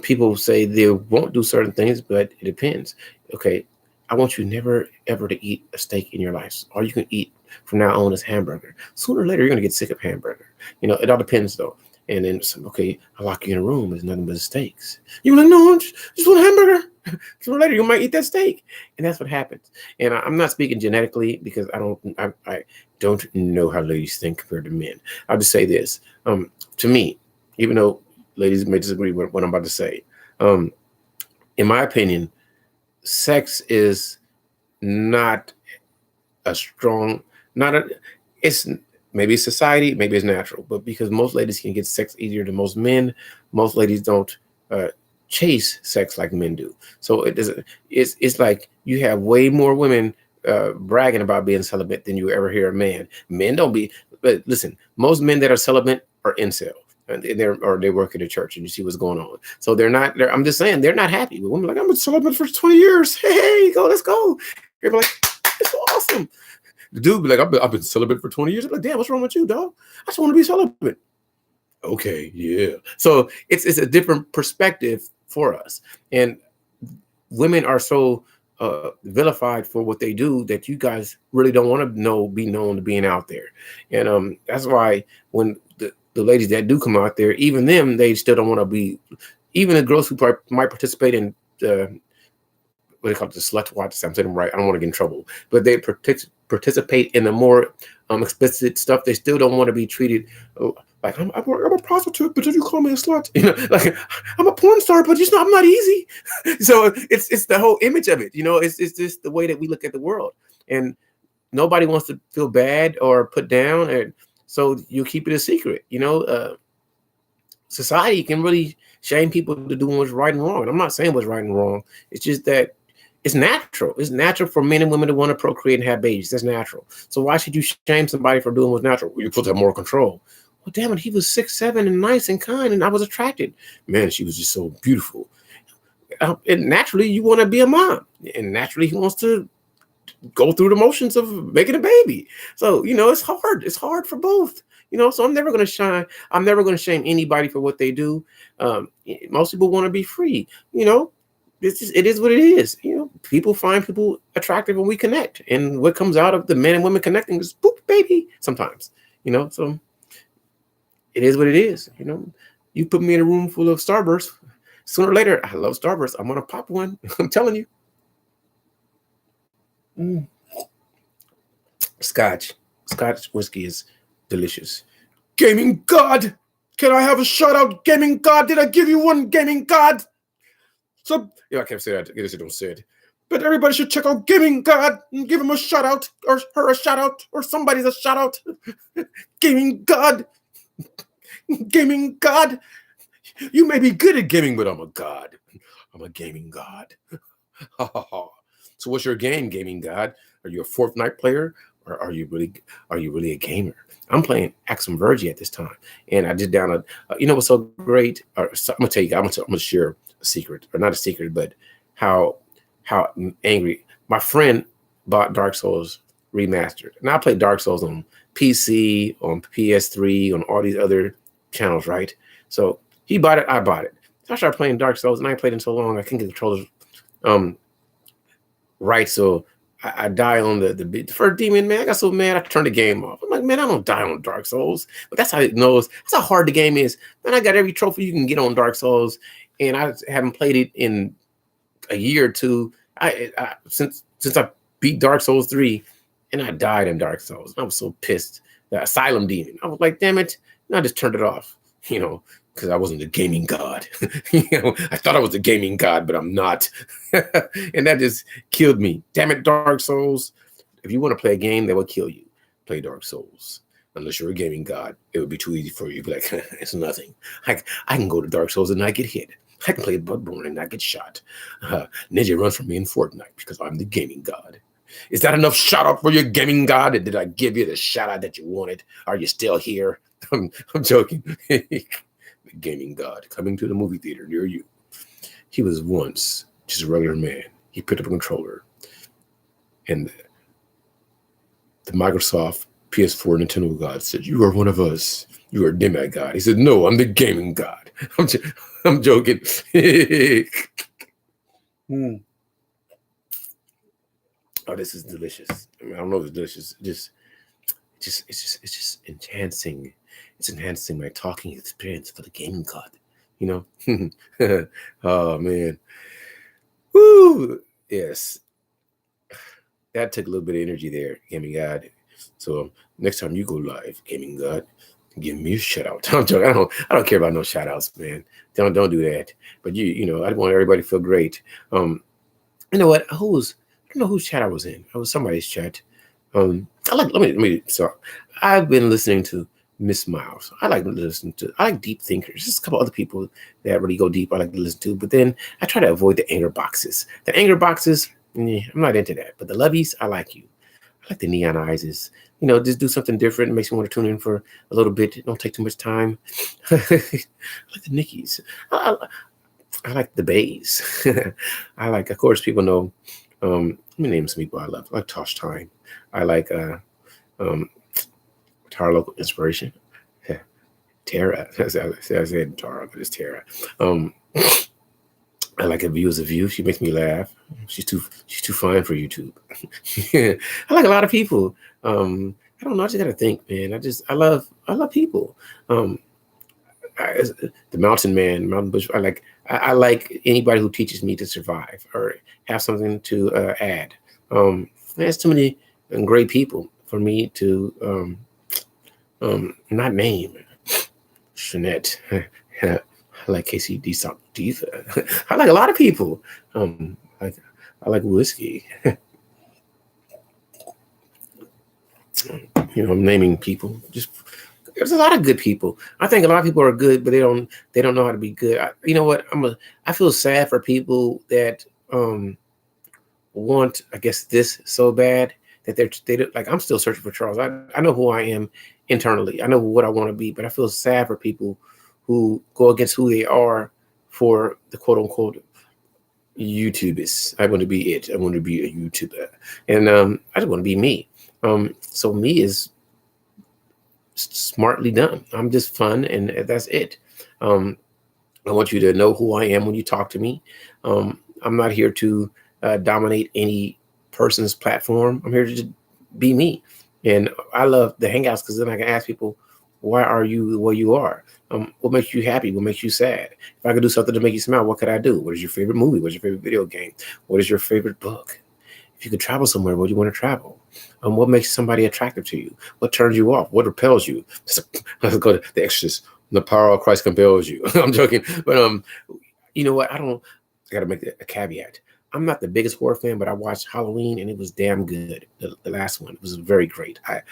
people say they won't do certain things, but it depends. Okay, I want you never ever to eat a steak in your life. All you can eat from now on is hamburger. Sooner or later, you're gonna get sick of hamburger. You know, it all depends though. And then, okay, I lock you in a room. There's nothing but steaks. You're like, no, just want a hamburger. Sooner or later, you might eat that steak, and that's what happens. And I'm not speaking genetically, because I don't know how ladies think compared to men. I'll just say this. To me, even though ladies may disagree with what I'm about to say, in my opinion, sex is not a strong, it's maybe it's society, maybe it's natural, but because most ladies can get sex easier than most men, most ladies don't chase sex like men do. So it's like you have way more women bragging about being celibate than you ever hear a man. Men don't be, but listen, most men that are celibate are incel. And they work at a church, and you see what's going on. So I'm just saying, they're not happy. But women are like, I'm been celibate for 20 years. Hey, let's go. You're like, it's so awesome. The dude be like, I've been celibate for 20 years. I'm like, damn, what's wrong with you, dog? I just want to be celibate. Okay, yeah. So it's a different perspective for us. And women are so vilified for what they do that you guys really don't want to be known to being out there. And that's why when the ladies that do come out there, even them, they still don't want to be, even the girls who might participate in what they call it, the slut watch. I'm saying them right. I don't want to get in trouble, but they participate in the more explicit stuff, they still don't want to be treated like I'm a prostitute, but did you call me a slut? Like I'm a porn star, but I'm not easy. So it's the whole image of it. It's just the way that we look at the world, and nobody wants to feel bad or put down, and so you keep it a secret. Society can really shame people to doing what's right and wrong. And I'm not saying what's right and wrong. It's just that it's natural. It's natural for men and women to want to procreate and have babies. That's natural. So why should you shame somebody for doing what's natural? You're supposed to have more control. Well, damn it, he was 6'7" and nice and kind, and I was attracted. Man, she was just so beautiful. And naturally, you want to be a mom. And naturally, he wants to go through the motions of making a baby. So, it's hard. It's hard for both. So I'm never going to shame anybody for what they do. Most people want to be free. It is what it is. People find people attractive when we connect. And what comes out of the men and women connecting is boop, baby, sometimes. So it is what it is. You put me in a room full of Starbursts. Sooner or later, I love Starbursts. I'm going to pop one. I'm telling you. Scotch whiskey is delicious. Gaming God, can I have a shout out? Gaming God, did I give you one? Gaming God. So I can't say that. I guess I don't say it. But everybody should check out Gaming God and give him a shout out, or her a shout out, or somebody's a shout out. Gaming God, Gaming God. You may be good at gaming, but I'm a god. I'm a gaming god. So what's your game, Gaming God? Are you a Fortnite player, or are you really a gamer? I'm playing Axum Verge at this time, and I just downloaded. What's so great? I'm gonna tell you. I'm gonna share a secret, or not a secret, but how angry my friend bought Dark Souls Remastered, and I played Dark Souls on PC, on PS3, on all these other channels, right? So he bought it, I bought it. So I started playing Dark Souls, and I ain't played it so long I couldn't get the controllers right. So I die on the first demon, man. I got so mad I turned the game off. I'm like, man, I don't die on Dark Souls. But that's how it knows. That's how hard the game is. Man, I got every trophy you can get on Dark Souls, and I haven't played it in a year or two. Since I beat Dark Souls 3, and I died in Dark Souls. I was so pissed. The Asylum Demon. I was like, damn it. And I just turned it off, because I wasn't a gaming god. I thought I was a gaming god, but I'm not. And that just killed me. Damn it, Dark Souls. If you want to play a game that will kill you, play Dark Souls. Unless you're a gaming god, it would be too easy for you. Be like, it's nothing. I can go to Dark Souls and not get hit. I can play Bloodborne and not get shot. Ninja runs from me in Fortnite because I'm the gaming god. Is that enough shout out for your gaming god? Did I give you the shout out that you wanted? Are you still here? I'm joking. The gaming god coming to the movie theater near you. He was once just a regular man. He picked up a controller, and the Microsoft PS4 Nintendo god said, "You are one of us. You are a demigod." He said, "No, I'm the gaming god." I'm joking. Oh, this is delicious. I mean, I don't know if it's delicious. It's just enhancing. It's enhancing my talking experience for the gaming god. Oh man. Woo! Yes. That took a little bit of energy there, gaming god. So next time you go live, gaming god, give me a shout out. I'm joking. I don't care about no shout outs, man. Don't do that. But I want everybody to feel great. You know what? I don't know whose chat I was in. I was somebody's chat. So I've been listening to Miss Miles. I like deep thinkers. There's a couple other people that really go deep I like to listen to, but then I try to avoid the anger boxes. The anger boxes, I'm not into that. But the lovies, I like you. I like the neon eyes. Just do something different. It makes me want to tune in for a little bit. It don't take too much time. I like the Nickies. I like the Bays. I like, of course, people know. Let me name some people I love. I like Tosh Time. I like Tara Local Inspiration. Tara. I said Tara, but it's Tara. I like A View as a View. She makes me laugh. She's too fine for YouTube. I like a lot of people. I don't know. I just gotta think, man. I love people. The Mountain Man, Mountain Bush. I like anybody who teaches me to survive or have something to add. There's too many and great people for me to not name. Jeanette. I like Casey Diva. I like a lot of people. I like whiskey. I'm naming people. Just there's a lot of good people. I think a lot of people are good, but they don't know how to be good. You know what? I feel sad for people that want, I guess, this so bad that like, I'm still searching for Charles. I know who I am internally. I know what I want to be, but I feel sad for people who go against who they are for the quote unquote YouTubers. I want to be it. I want to be a YouTuber, and I just want to be me. So me is smartly done. I'm just fun, and that's it. I want you to know who I am when you talk to me. I'm not here to dominate any person's platform. I'm here to just be me. And I love the hangouts because then I can ask people, why are you where you are? What makes you happy? What makes you sad? If I could do something to make you smile, what could I do? What is your favorite movie? What's your favorite video game? What is your favorite book? If you could travel somewhere, where do you want to travel? What makes somebody attractive to you? What turns you off? What repels you? Let's go to the extras. The power of Christ compels you. I'm joking, but you know what? I got to make a caveat. I'm not the biggest horror fan, but I watched Halloween and it was damn good. The last one, it was very great. I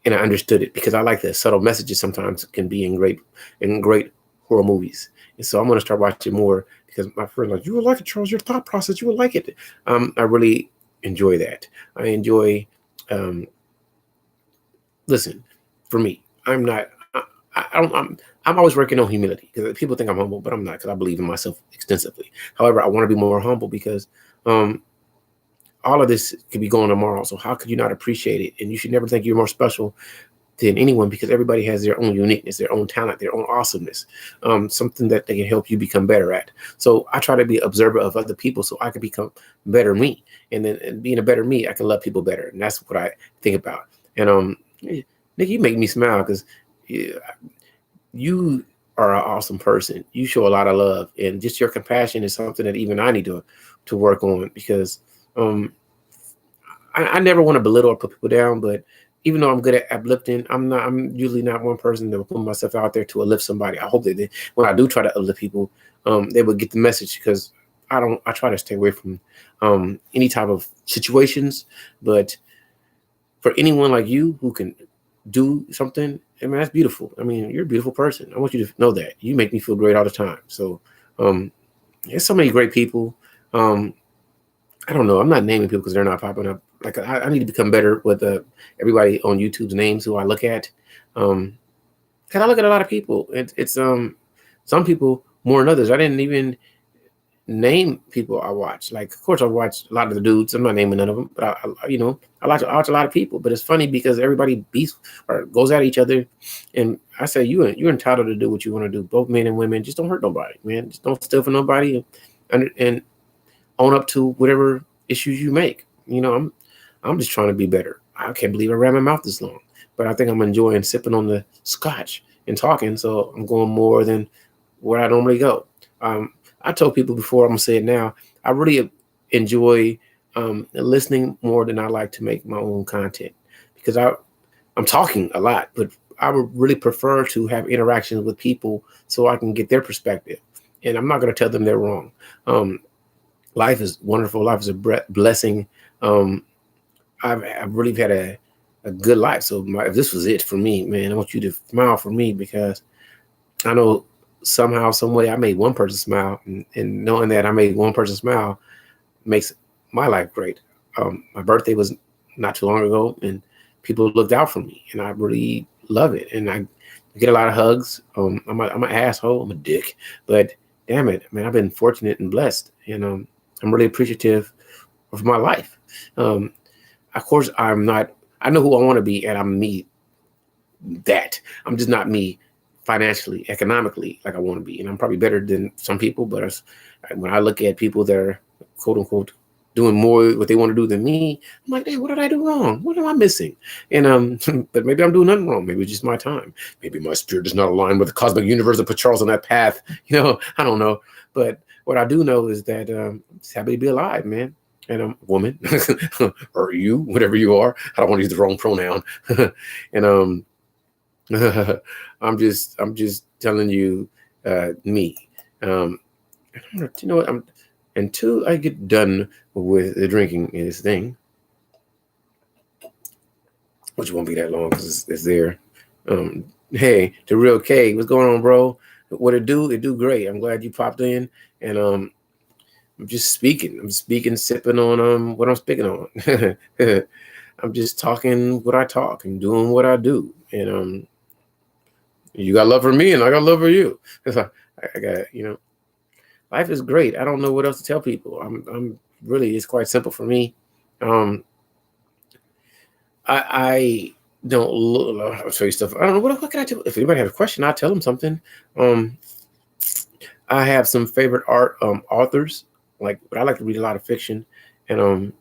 understood it because I like the subtle messages sometimes can be in great horror movies. And so I'm going to start watching more because my friend like, you will like it, Charles. Your thought process, you will like it. I really enjoy that. I enjoy. Listen, for me, I'm not. I'm always working on humility because people think I'm humble, but I'm not because I believe in myself extensively. However, I want to be more humble because all of this could be going tomorrow. So how could you not appreciate it? And you should never think you're more special than anyone because everybody has their own uniqueness, their own talent, their own awesomeness, something that they can help you become better at. So I try to be observant of other people so I can become better me. And then being a better me, I can love people better. And that's what I think about. And Nick, you make me smile because you are an awesome person. You show a lot of love, and just your compassion is something that even I need to work on because I never want to belittle or put people down, but even though I'm good at uplifting, I'm usually not one person that will put myself out there to uplift somebody. I hope that when I do try to uplift people, they will get the message because I try to stay away from any type of situations, but for anyone like you who can do something, I mean, that's beautiful. I mean, you're a beautiful person. I want you to know that. You make me feel great all the time. So there's so many great people. I don't know. I'm not naming people because they're not popping up. Like I need to become better with everybody on YouTube's names who I look at. Because I look at a lot of people. It's some people more than others. I didn't even name people I watch. Like, of course, I watch a lot of the dudes. I'm not naming none of them, but I watch a lot of people. But it's funny because everybody beats or goes at each other, and I say you're entitled to do what you want to do. Both men and women, just don't hurt nobody, man. Just don't steal from nobody, and own up to whatever issues you make. I'm just trying to be better. I can't believe I ran my mouth this long, but I think I'm enjoying sipping on the Scotch and talking. So I'm going more than where I normally go. I told people before, I'm gonna say it now. I really enjoy listening more than I like to make my own content because I'm talking a lot, but I would really prefer to have interactions with people so I can get their perspective. And I'm not gonna tell them they're wrong. Life is wonderful. Life is a blessing. I've really had a good life. So if this was it for me, man, I want you to smile for me because I know somehow, some way I made one person smile, and knowing that I made one person smile makes my life great. My birthday was not too long ago, and people looked out for me, and I really love it. And I get a lot of hugs. I'm an asshole. I'm a dick, but damn it, man, I've been fortunate and blessed, and I'm really appreciative of my life. Of course, I'm not. I know who I want to be, and I'm me. I'm just not me financially, economically, like I want to be. And I'm probably better than some people, but when I look at people that are quote unquote doing more what they want to do than me, I'm like, hey, what did I do wrong? What am I missing? And but maybe I'm doing nothing wrong. Maybe it's just my time. Maybe my spirit is not aligned with the cosmic universe that put Charles on that path. I don't know. But what I do know is that I'm just happy to be alive, man. and I'm a woman or you, whatever you are. I don't want to use the wrong pronoun. And I'm just telling you, me. Um, you know what? Until I get done with the drinking in this thing, which won't be that long because it's there. Hey, the real K, what's going on, bro? What it do? It do great. I'm glad you popped in, and I'm just speaking. I'm speaking, sipping on what I'm speaking on. I'm just talking what I talk and doing what I do, and you got love for me, and I got love for you. I got life is great. I don't know what else to tell people. I'm really, it's quite simple for me. Um, I don't look. I'll show you stuff. I don't know what can I tell. If anybody has a question, I'll tell them something. Um, I have some favorite art authors. Like, but I like to read a lot of fiction, and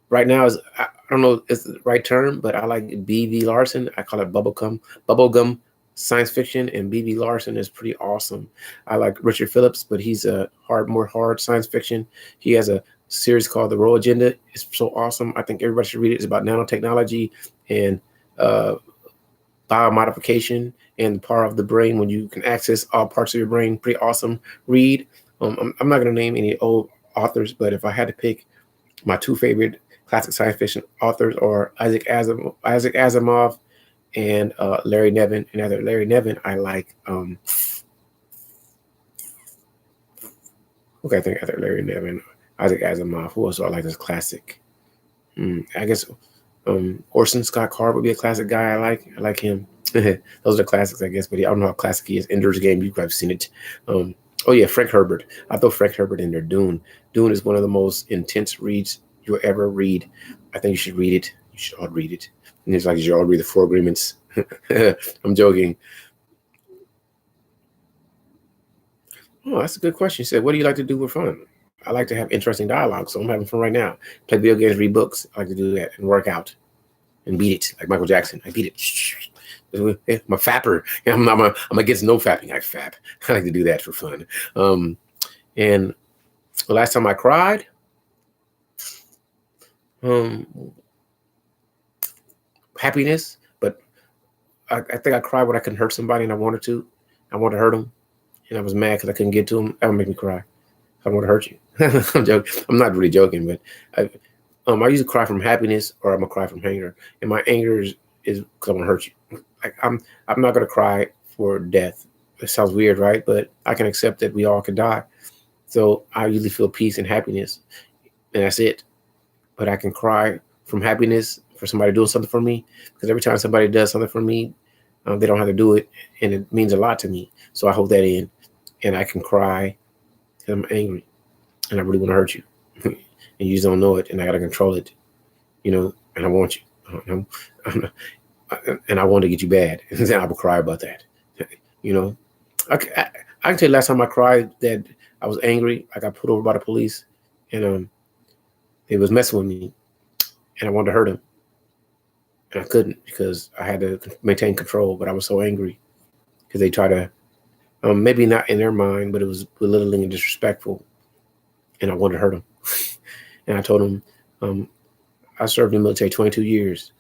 right now is I don't know if it's the right term, but I like B.V. Larson. I call it bubblegum science fiction, and B.V. Larson is pretty awesome. I like Richard Phillips, but he's a more hard science fiction. He has a series called The Royal Agenda. It's so awesome. I think everybody should read it. It's about nanotechnology and uh, biomodification and the power of the brain when you can access all parts of your brain. Pretty awesome read. I'm not going to name any old authors, but if I had to pick my two favorite classic science fiction authors are Isaac Asimov and Larry Nevin. And after Larry Nevin, I like okay, I think after Larry Nevin, Isaac Asimov. Who else do I like this classic? I guess Orson Scott Card would be a classic guy. I like him. Those are the classics, I guess. But I don't know how classic he is. Ender's Game, you guys have seen it. Oh yeah, Frank Herbert. I throw Frank Herbert in there. Dune. Dune is one of the most intense reads you'll ever read. I think you should read it. You should all read it. And it's like you should all read the Four Agreements. I'm joking. Oh, that's a good question. He said, "What do you like to do for fun?" I like to have interesting dialogue, so I'm having fun right now. Play video games, read books. I like to do that and work out and beat it like Michael Jackson. I beat it. I'm a fapper. I'm against no fapping. I fap. I like to do that for fun. And the last time I cried, happiness, but I think I cried when I couldn't hurt somebody and I wanted to. I wanted to hurt them, and I was mad because I couldn't get to them. That would make me cry. I want to hurt you. I'm joking. I'm not really joking, but I usually cry from happiness or I'm gonna cry from anger, and my anger is because I want to hurt you. Like I'm not gonna cry for death. It sounds weird, right? But I can accept that we all could die. So I usually feel peace and happiness, and that's it. But I can cry from happiness for somebody doing something for me, because every time somebody does something for me, they don't have to do it, and it means a lot to me. So I hold that in, and I can cry because I'm angry, and I really want to hurt you, and you just don't know it, and I got to control it, and I want you, and I want to get you bad, and then I will cry about that, I can tell you last time I cried that I was angry. I got pulled over by the police, and they was messing with me, and I wanted to hurt him, and I couldn't because I had to maintain control. But I was so angry because they tried to, maybe not in their mind, but it was belittling and disrespectful, and I wanted to hurt them. And I told them, I served in the military 22 years.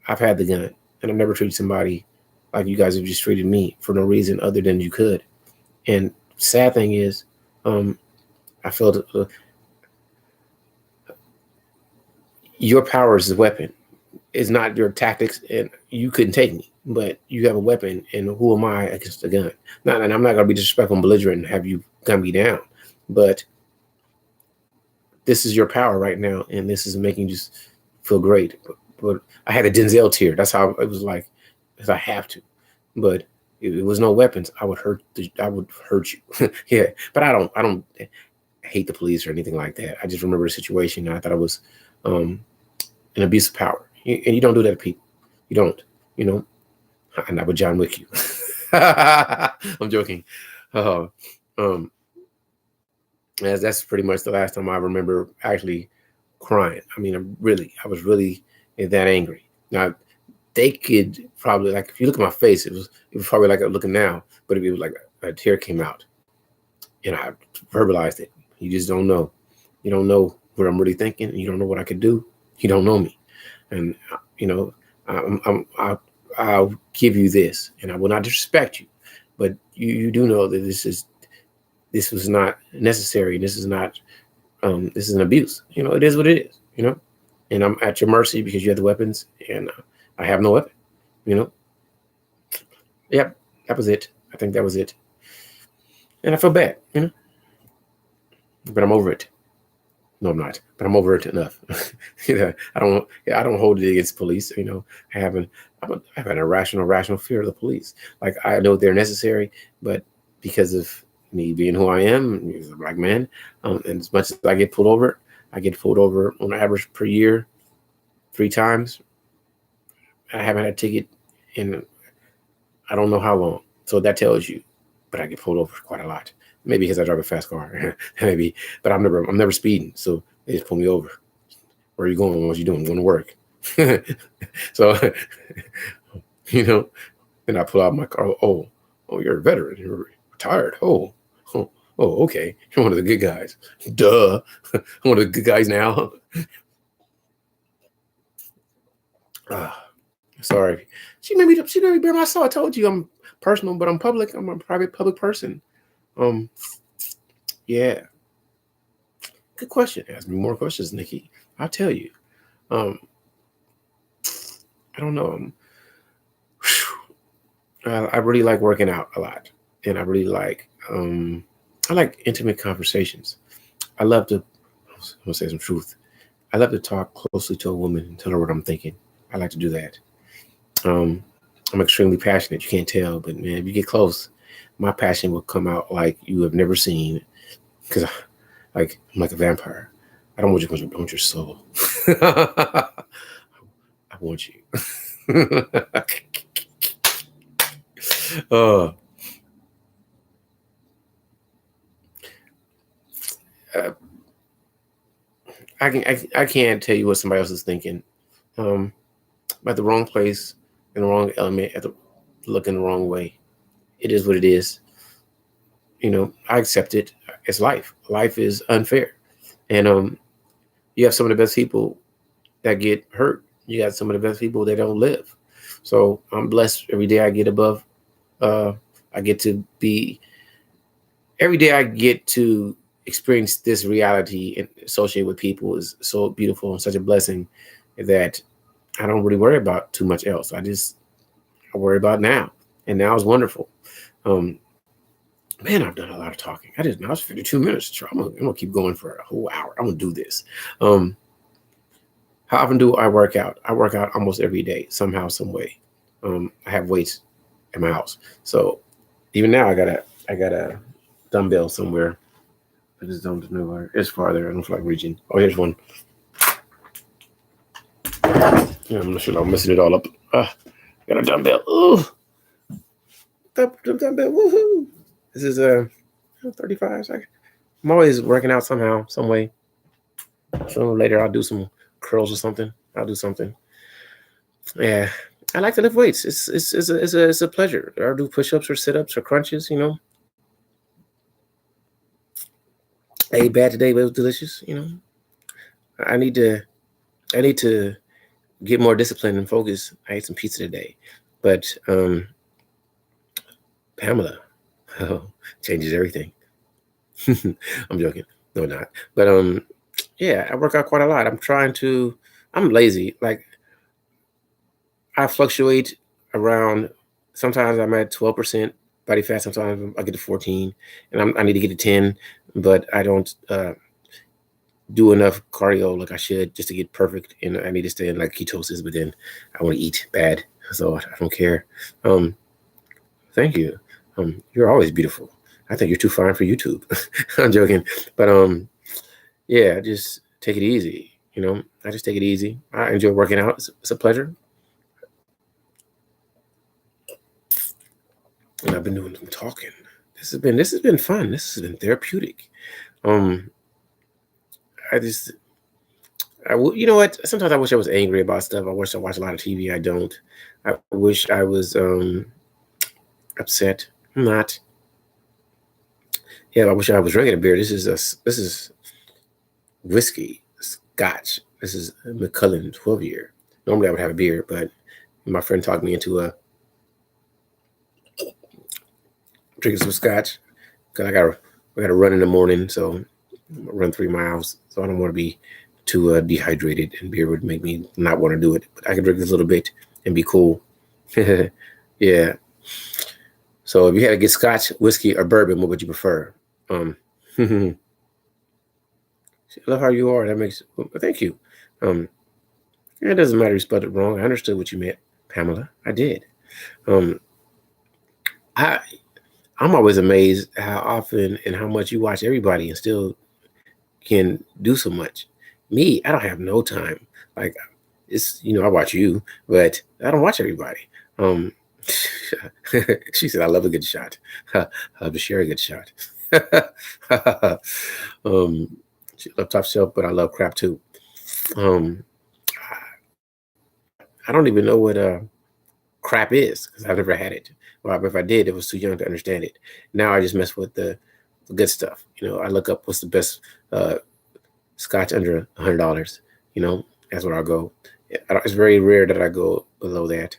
I've had the gun, and I've never treated somebody like you guys have just treated me for no reason other than you could. And sad thing is, I felt your power is a weapon. It's not your tactics, and you couldn't take me, but you have a weapon, and who am I against a gun? And I'm not going to be disrespectful and belligerent and have you gun me down, but this is your power right now, and this is making you just feel great. But I had a Denzel tear. That's how it was like, because I have to. But if it was no weapons, I would hurt you. Yeah, but I don't hate the police or anything like that. I just remember the situation, and I thought it was an abuse of power. And you don't do that to people. You don't, and I would John Wick you. I'm joking. That's pretty much the last time I remember actually crying. I mean, I was really that angry. Now, they could probably, like, if you look at my face, it was probably like I'm looking now, but it was like a tear came out, and I verbalized it. You just don't know. You don't know what I'm really thinking. You don't know what I could do. You don't know me. And, I'll give you this, and I will not disrespect you. But you do know that this was not necessary. This is not, this is an abuse. It is what it is, and I'm at your mercy because you have the weapons, and I have no weapon, you know? Yep, that was it. I think that was it. And I feel bad, but I'm over it. No, I'm not, but I'm over it enough. I don't hold it against police. I haven't, I've had a rational fear of the police. Like, I know they're necessary, but because of me being who I am, as a black man, and as much as I get pulled over on average per year 3 times. I haven't had a ticket in I don't know how long. So that tells you, but I get pulled over quite a lot. Maybe because I drive a fast car, maybe, but I'm never speeding. So they just pull me over. Where are you going? What you doing? I'm going to work. So, then I pull out my car. Oh, you're a veteran. You're retired. Oh, okay. You're one of the good guys. Duh. I'm one of the good guys now. Sorry. She made me bear my soul. I told you I'm personal, but I'm public. I'm a private public person. Yeah. Good question. Ask me more questions, Nikki. I'll tell you. I don't know. I really like working out a lot, and I really like I like intimate conversations. I love to. I'm gonna say some truth. I love to talk closely to a woman and tell her what I'm thinking. I like to do that. I'm extremely passionate. You can't tell, but man, if you get close, my passion will come out like you have never seen. Because I'm like a vampire. I don't want you. I want your soul. I want you. I can't tell you what somebody else is thinking. I'm at the wrong place, in the wrong element, looking the wrong way. It is what it is. I accept it. It's life. Life is unfair. And you have some of the best people that get hurt. You got some of the best people that don't live. So I'm blessed every day I get above. I get to be, every day I get to experience this reality and associate with people is so beautiful and such a blessing that I don't really worry about too much else. I worry about now. And now is wonderful. Man, I've done a lot of talking. I was 52 minutes. I'm gonna keep going for a whole hour. I'm gonna do this. How often do I work out? I work out almost every day, somehow, some way. I have weights in my house, so even now I got a dumbbell somewhere. I just don't know where. It's farther. I don't feel like reaching. Oh, here's one. Yeah, I'm not sure I'm messing it all up. Got a dumbbell. Ooh, dumbbell. Woohoo! This is 35 seconds. I'm always working out somehow, some way. So later I'll do some curls or something. I'll do something. Yeah, I like to lift weights. It's a pleasure. I'll do push-ups or sit-ups or crunches. I ate bad today, but it was delicious. I need to get more discipline and focus. I ate some pizza today, but Pamela, changes everything. I'm joking. No, not. But yeah, I work out quite a lot. I'm lazy. Like, I fluctuate around, sometimes I'm at 12% body fat. Sometimes I get to 14 and I need to get to 10, but I don't do enough cardio like I should just to get perfect. And I need to stay in like ketosis, but then I want to eat bad. So I don't care. Thank you. You're always beautiful. I think you're too fine for YouTube. I'm joking. But yeah, just take it easy. I just take it easy. I enjoy working out. It's a pleasure. And I've been doing some talking. This has been fun. This has been therapeutic. You know what? Sometimes I wish I was angry about stuff. I wish I watched a lot of TV. I don't. I wish I was upset. I'm not. Yeah, I wish I was drinking a beer. This is whiskey. Scotch. This is a Macallan 12 year. Normally I would have a beer, but my friend talked me into drinking some Scotch because I got to run in the morning, so I run 3 miles. So I don't want to be too dehydrated, and beer would make me not want to do it. But I can drink this a little bit and be cool. Yeah. So if you had to get Scotch, whiskey, or bourbon, what would you prefer? I love how you are. That makes. Well, thank you. Um, it doesn't matter if you spelled it wrong. I understood what you meant, Pamela. I did. Um, I I'm always amazed how often and how much you watch everybody and still can do so much. Me, I don't have no time. Like I watch you, but I don't watch everybody. Um, she said, "I love a good shot. I love to share a good shot." um, she love top shelf, but I love crap too. Um, I don't even know what crap is because I've never had it. Well, if I did, it was too young to understand it. Now I just mess with the good stuff. I look up what's the best uh, Scotch under $100. That's where I'll go. It's very rare that I go below that.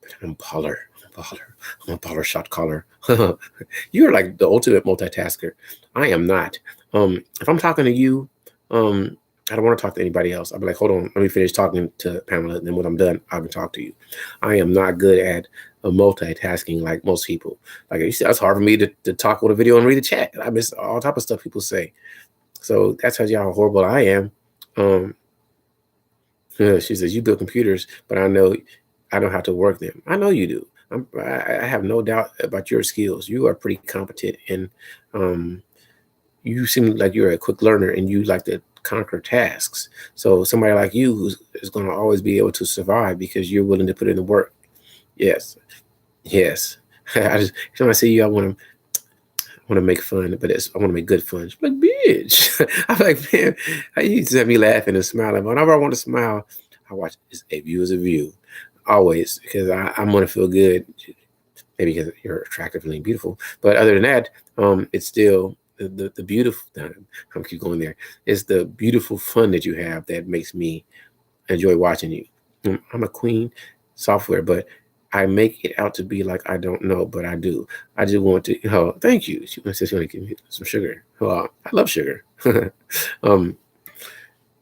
But I'm a baller. I'm a baller shot caller. You're like the ultimate multitasker. I am not. If I'm talking to you, I don't want to talk to anybody else. I'll be like, hold on, let me finish talking to Pamela, and then when I'm done, I can talk to you. I am not good at multitasking like most people. Like you said, it's hard for me to talk with a video and read the chat. I miss all type of stuff people say. So that tells you how horrible I am. Um, she says you build computers, but I know how to work them. I know you do. I have no doubt about your skills. You are pretty competent, and um, you seem like you're a quick learner, and you like to conquer tasks. So somebody like you is going to always be able to survive because you're willing to put in the work. Yes, yes. I just when I see you, I want to make fun, but I want to make good fun. She's like, bitch. I'm like, man, you just have me laughing and smiling. But whenever I want to smile, I watch A View is a View. Always, because I'm going to feel good. Maybe because you're attractively beautiful. But other than that, it's still the beautiful, I'm keep going there. It's the beautiful fun that you have that makes me enjoy watching you. I'm a queen software, but I make it out to be like I don't know, but I do. I just want to. Oh, thank you. She says she's going to give me some sugar. Oh, I love sugar. um,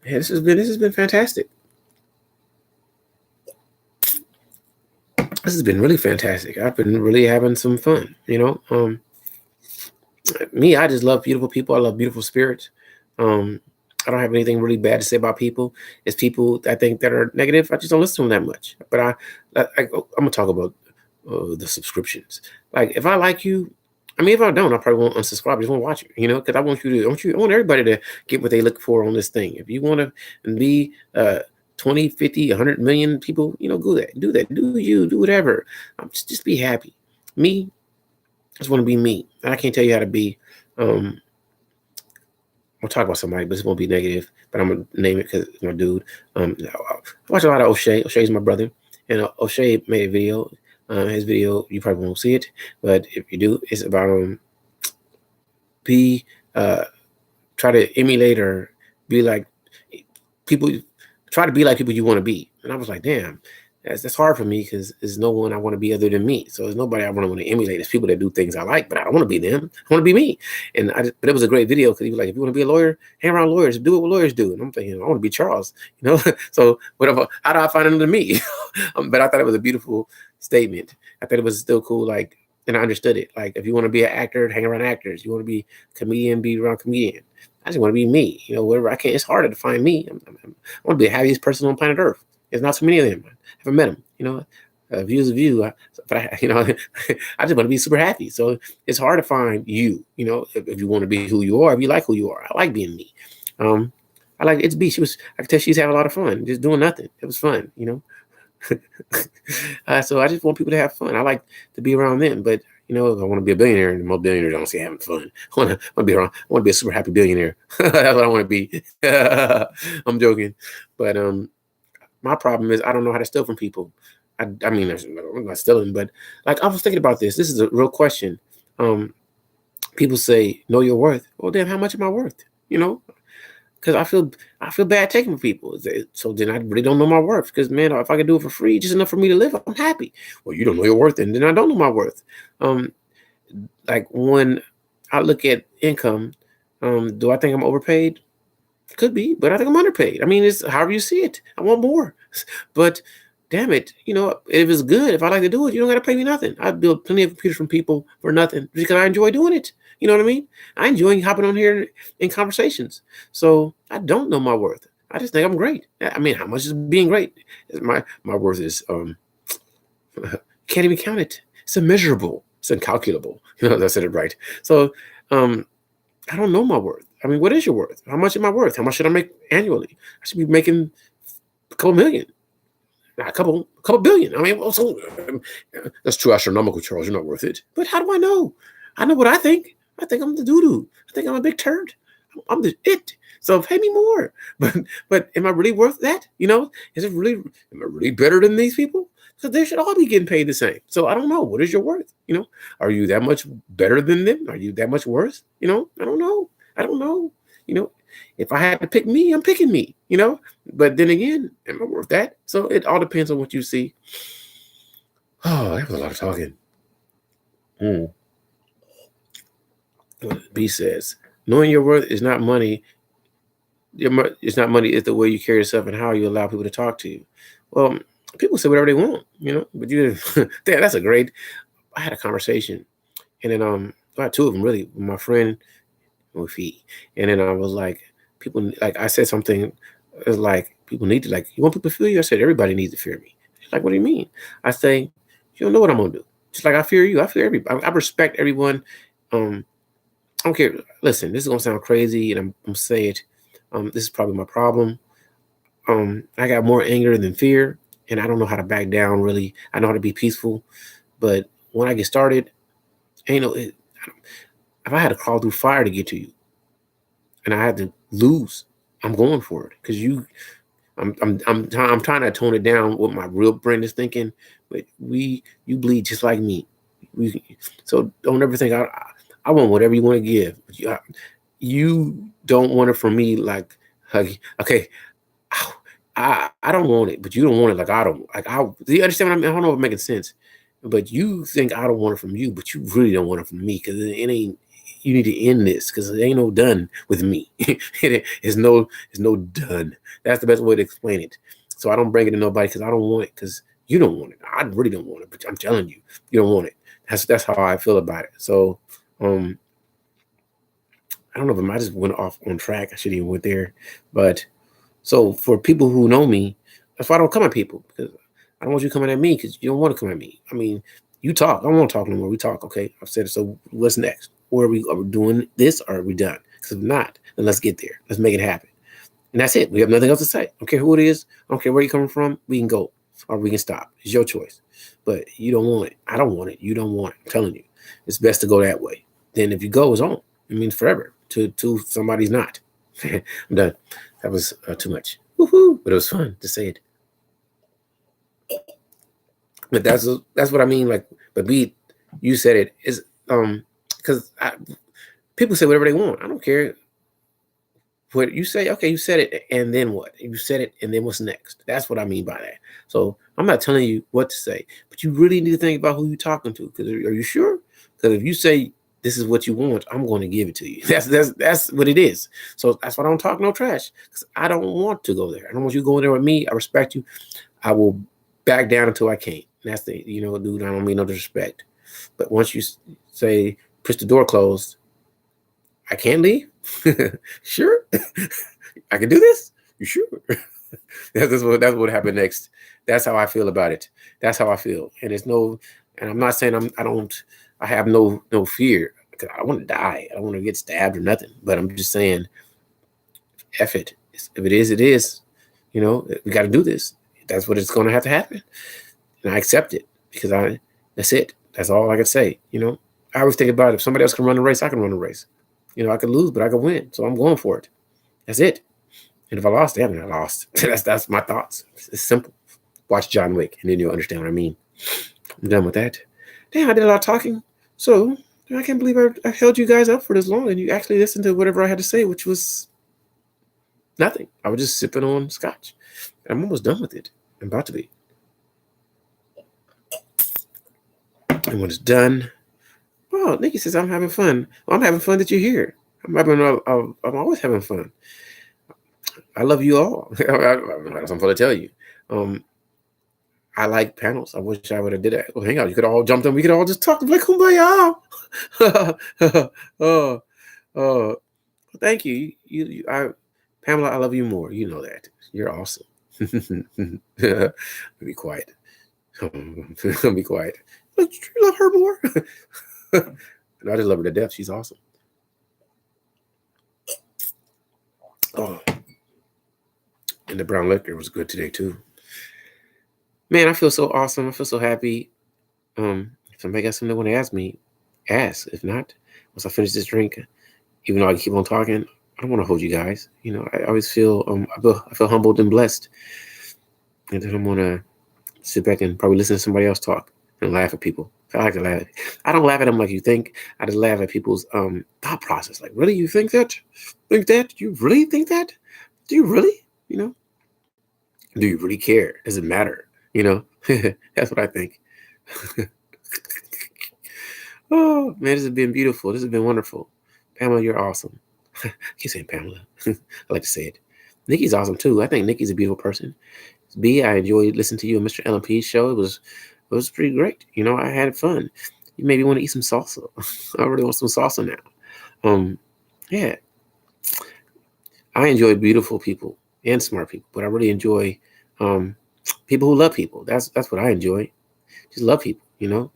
yeah, this has been fantastic. This has been really fantastic. I've been really having some fun. Me, I just love beautiful people. I love beautiful spirits. Um, I don't have anything really bad to say about people. It's people I think that are negative. I just don't listen to them that much. But I'm gonna talk about the subscriptions. Like if I like you, I mean, if I don't, I probably won't unsubscribe. I just won't watch it. Because I want you to, I want everybody to get what they look for on this thing. If you want to be 20, 50, 100 million people, do that. Do you, do whatever. Just be happy. Me, I just want to be me. And I can't tell you how to be. Um, I'll talk about somebody, but it won't be negative. But I'm gonna name it because it's my dude. I watch a lot of O'Shea. O'Shea's my brother, and O'Shea made a video. His video, you probably won't see it, but if you do, it's about be uh try to emulate or be like people. Try to be like people you want to be. And I was like, damn, that's hard for me because there's no one I want to be other than me. So there's nobody I want to emulate. There's people that do things I like, but I don't want to be them. I want to be me. But it was a great video because he was like, if you want to be a lawyer, hang around lawyers, do what lawyers do. And I'm thinking, I want to be Charles, So whatever, how do I find another me? But I thought it was a beautiful statement. I thought it was still cool, like, and I understood it. Like, if you want to be an actor, hang around actors. You want to be a comedian, be around comedian. I just want to be me. Whatever I can. It's harder to find me. I want to be the happiest person on planet Earth. There's not so many of them. I haven't met them. View's a view. I just want to be super happy. So it's hard to find you. If you want to be who you are, if you like who you are. I like being me. I like it's B. I could tell she's having a lot of fun, just doing nothing. It was fun. So I just want people to have fun. I like to be around them, but if I want to be a billionaire, and most billionaires don't say having fun. I want to be around. I want to be a super happy billionaire. That's what I want to be. I'm joking, but my problem is I don't know how to steal from people. I mean, I'm not stealing, but like I was thinking about this. This is a real question. People say know your worth. Well, then how much am I worth? because I feel bad taking from people. So then I really don't know my worth. Because man, if I could do it for free, just enough for me to live, I'm happy. Well, you don't know your worth, and then I don't know my worth. Um, like when I look at income, do I think I'm overpaid? Could be, but I think I'm underpaid. I mean, it's however you see it. I want more, but damn it, if it's good, if I like to do it, you don't got to pay me nothing. I build plenty of computers from people for nothing because I enjoy doing it. You know what I mean? I enjoy hopping on here in conversations. So I don't know my worth. I just think I'm great. I mean, how much is being great? My worth is can't even count it. It's immeasurable. It's incalculable. I said it right. So I don't know my worth. I mean, what is your worth? How much am I worth? How much should I make annually? I should be making a couple million, not a couple billion. I mean, also that's too astronomical, Charles. You're not worth it. But how do I know? I know what I think. I think I'm the doo doo. I think I'm a big turd. I'm the it. So pay me more. But am I really worth that? Is it really? Am I really better than these people? Because they should all be getting paid the same. So I don't know. What is your worth? Are you that much better than them? Are you that much worse? I don't know. I don't know. If I had to pick me, I'm picking me. But then again, am I worth that? So it all depends on what you see. Oh, that was a lot of talking. B says, knowing your worth is not money. It's not money. It's the way you carry yourself and how you allow people to talk to you. Well, people say whatever they want, but that's a great. I had a conversation, and then I had two of them really with my friend, with he, and then I was like, people like I said something. It was like people need to you want people to fear you. I said everybody needs to fear me. She's like, what do you mean? I say you don't know what I'm gonna do. Just like I fear you, I fear everybody. I respect everyone. I don't care. Listen, this is gonna sound crazy, and I'm saying it. This is probably my problem. I got more anger than fear, and I don't know how to back down. Really, I know how to be peaceful, but when I get started, ain't no. If I had to crawl through fire to get to you, and I had to lose, I'm going for it because you. I'm trying to tone it down what my real brain is thinking, but you bleed just like me. So don't ever think I want whatever you want to give. But you don't want it from me like okay. I don't want it, but you don't want it like I don't. Do you understand what I mean? I don't know if it's making sense, but you think I don't want it from you, but you really don't want it from me because it ain't. You need to end this because it ain't no done with me. It's no done. That's the best way to explain it. So I don't bring it to nobody because I don't want it because you don't want it. I really don't want it, but I'm telling you, you don't want it. That's how I feel about it. So I don't know if I just went off on track. I shouldn't even went there, but. So for people who know me, that's why I don't come at people because I don't want you coming at me because you don't want to come at me. I mean, you talk. I don't want to talk no more. We talk. Okay, I've said it. So what's next? Are we doing this or are we done? Because if not, then let's get there. Let's make it happen. And that's it. We have nothing else to say. I don't care who it is. I don't care where you're coming from. We can go or we can stop. It's your choice. But you don't want it. I don't want it. You don't want it. I'm telling you. It's best to go that way. Then if you go, it's on. It means forever. To somebody's not. I'm done. That was too much. Woohoo! But it was fun to say it. But that's what I mean. Like, but you said it is because people say whatever they want. I don't care what you say. Okay, you said it, and then what? You said it, and then what's next? That's what I mean by that. So I'm not telling you what to say, but you really need to think about who you're talking to. Because are you sure? Because if you say this is what you want, I'm going to give it to you. That's what it is. So that's why I don't talk no trash. Because I don't want to go there. I don't want you going there with me. I respect you. I will back down until I can't. That's the, dude, I don't mean no disrespect. But once you say, push the door closed, I can't leave? Sure. I can do this? You sure? That's what happened next. That's how I feel about it. That's how I feel. And and I'm not saying I have no fear. Because I don't want to die. I don't want to get stabbed or nothing. But I'm just saying, F it. If it is, it is. We got to do this. That's what it's going to have to happen. And I accept it because that's it. That's all I can say. I always think about it. If somebody else can run the race, I can run the race. I could lose, but I could win. So I'm going for it. That's it. And if I lost, damn it, I lost. That's my thoughts. It's simple. Watch John Wick, and then you'll understand what I mean. I'm done with that. Damn, I did a lot of talking. So I can't believe I held you guys up for this long, and you actually listened to whatever I had to say, which was Nothing. I was just sipping on scotch. I'm almost done with it. I'm about to be. And when it's done, well, Nikki says I'm having fun. Well, I'm having fun that you're here. I'm always having fun. I love you all. I have something to tell you. Um, I like panels. I wish I would have did that. Well, hang out. You could all jumped in. We could all just talk like kumbaya. Oh, oh, thank you. Pamela, I love you more. You know that. You're awesome. Be quiet. Be quiet. You love her more. And I just love her to death. She's awesome. Oh, and the brown liquor was good today too. Man, I feel so awesome. I feel so happy. If somebody got something they want to ask me, ask. If not, once I finish this drink, even though I keep on talking, I don't want to hold you guys. You know, I always feel I feel humbled and blessed, and then I'm gonna sit back and probably listen to somebody else talk and laugh at people. I like to laugh. I don't laugh at them like you think. I just laugh at people's thought process. Like, really, you think that? Think that? You really think that? Do you really? You know? Do you really care? Does it matter? You know? That's what I think. Oh man, this has been beautiful. This has been wonderful. Pamela, you're awesome. I keep saying Pamela. I like to say it. Nikki's awesome too. I think Nikki's a beautiful person. B, I enjoyed listening to you and Mr. LMP's show. It was pretty great. You know, I had fun. You maybe want to eat some salsa. I really want some salsa now. Yeah. I enjoy beautiful people and smart people, but I really enjoy people who love people. That's what I enjoy. Just love people, you know?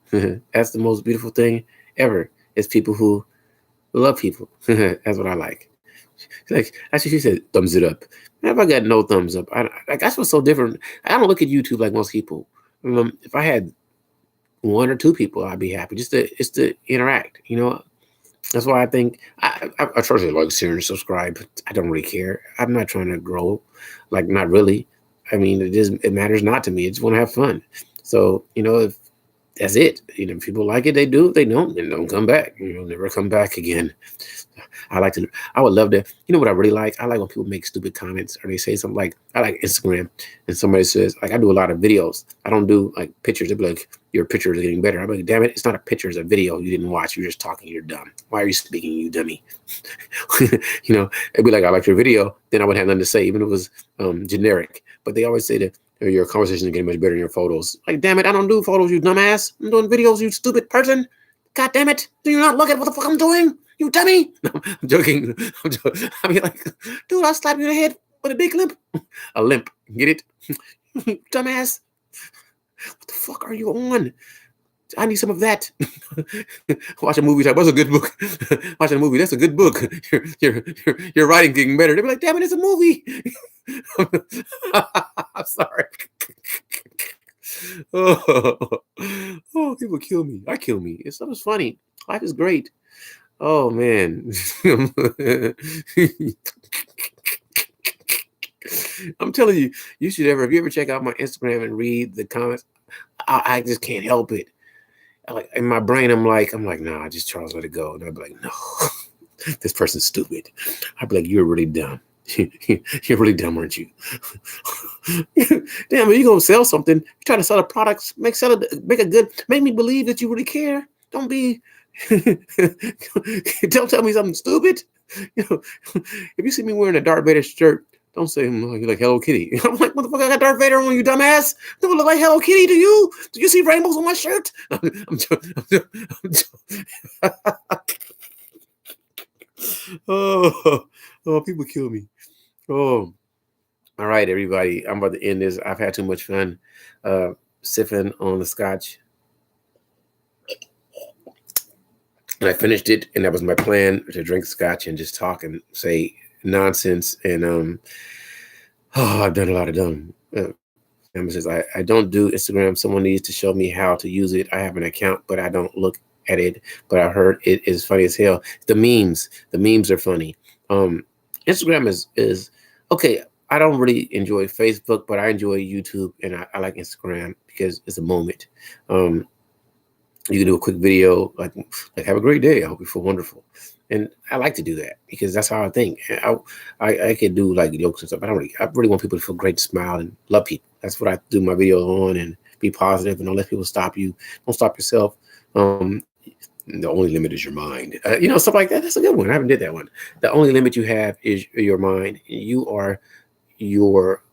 That's the most beautiful thing ever. Is people who love people. That's what I like. Like actually, she said, thumbs it up. Man, if I got no thumbs up, that's what's so different. I don't look at YouTube like most people. If I had one or two people, I'd be happy. Just to interact, you know. That's why I think I try to like, share, and subscribe. I don't really care. I'm not trying to grow, like not really. I mean, it matters not to me. I just want to have fun. So you know, if that's it. You know, if people like it, they do. If they don't, then don't come back. You know, never come back again. I would love to. You know what I really like? I like when people make stupid comments or they say something like, I like Instagram, and somebody says, like, I do a lot of videos. I don't do like pictures. They'd be like, your picture is getting better. I'm like, damn it, it's not a picture, it's a video you didn't watch. You're just talking. You're dumb. Why are you speaking, you dummy? You know, it'd be like, I like your video. Then I would have nothing to say, even if it was generic. But they always say that your conversation is getting much better in your photos. Like, damn it, I don't do photos, you dumbass. I'm doing videos, you stupid person. God damn it. Do you not look at what the fuck I'm doing? You dummy. No, I'm joking. I mean, like, dude, I'll slap you in the head with a big limp. A limp. Get it? Dumbass. What the fuck are you on? I need some of that. Watch a movie. What's a good book? Watch a movie. That's a good book. Your writing getting better. They'll be like, damn it, it's a movie. I'm sorry. Oh, people kill me. I kill me. It's so funny. Life is great. Oh man. I'm telling you, if you ever check out my Instagram and read the comments, I just can't help it. Like in my brain, I'm like, nah, just Charles, let it go. And I'd be like, no, this person's stupid. I'd be like, you're really dumb. You're really dumb, aren't you? Damn, if you're gonna sell something, you're trying to sell a product, make me believe that you really care. Don't be don't tell me something stupid. You know, if you see me wearing a Darth Vader shirt, don't say you're like Hello Kitty. I'm like, motherfucker, I got Darth Vader on, you dumbass. Don't look like Hello Kitty to you? Do you see rainbows on my shirt? Oh, people kill me. Oh, all right, everybody. I'm about to end this. I've had too much fun sipping on the scotch. And I finished it, and that was my plan, to drink scotch and just talk and say nonsense. And I've done a lot of dumb. Says I don't do Instagram. Someone needs to show me how to use it. I have an account, but I don't look at it. But I heard it is funny as hell. The memes are funny. Instagram is okay. I don't really enjoy Facebook, but I enjoy YouTube, and I like Instagram because it's a moment. You can do a quick video, like have a great day. I hope you feel wonderful. And I like to do that because that's how I think. I could do like jokes and stuff, but I really want people to feel great, smile, and love people. That's what I do my videos on, and be positive and don't let people stop you. Don't stop yourself. Um, the only limit is your mind. Stuff like that. That's a good one. I haven't did that one. The only limit you have is your mind. You are your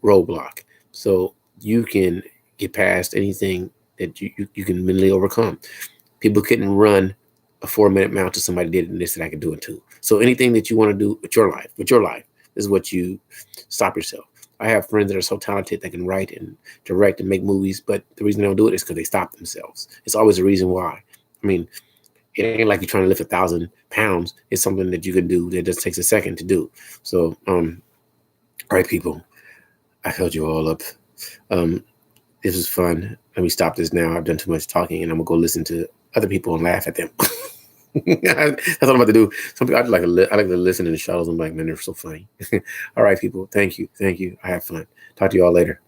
roadblock. So you can get past anything that you can mentally overcome. People couldn't run a 4 minute mile till somebody did it, and they said I could do it too. So anything that you want to do with your life is what you stop yourself. I have friends that are so talented that can write and direct and make movies, but the reason they don't do it is because they stop themselves. It's always a reason why. I mean, it ain't like you're trying to lift 1,000 pounds. It's something that you can do that just takes a second to do. So, all right, people, I held you all up. Um, this was fun. Let me stop this now. I've done too much talking, and I'm gonna go listen to other people and laugh at them. That's what I'm about to do. Some people I like to listen in the shuttles. I'm like, man, they're so funny. All right, people. Thank you. I have fun. Talk to you all later.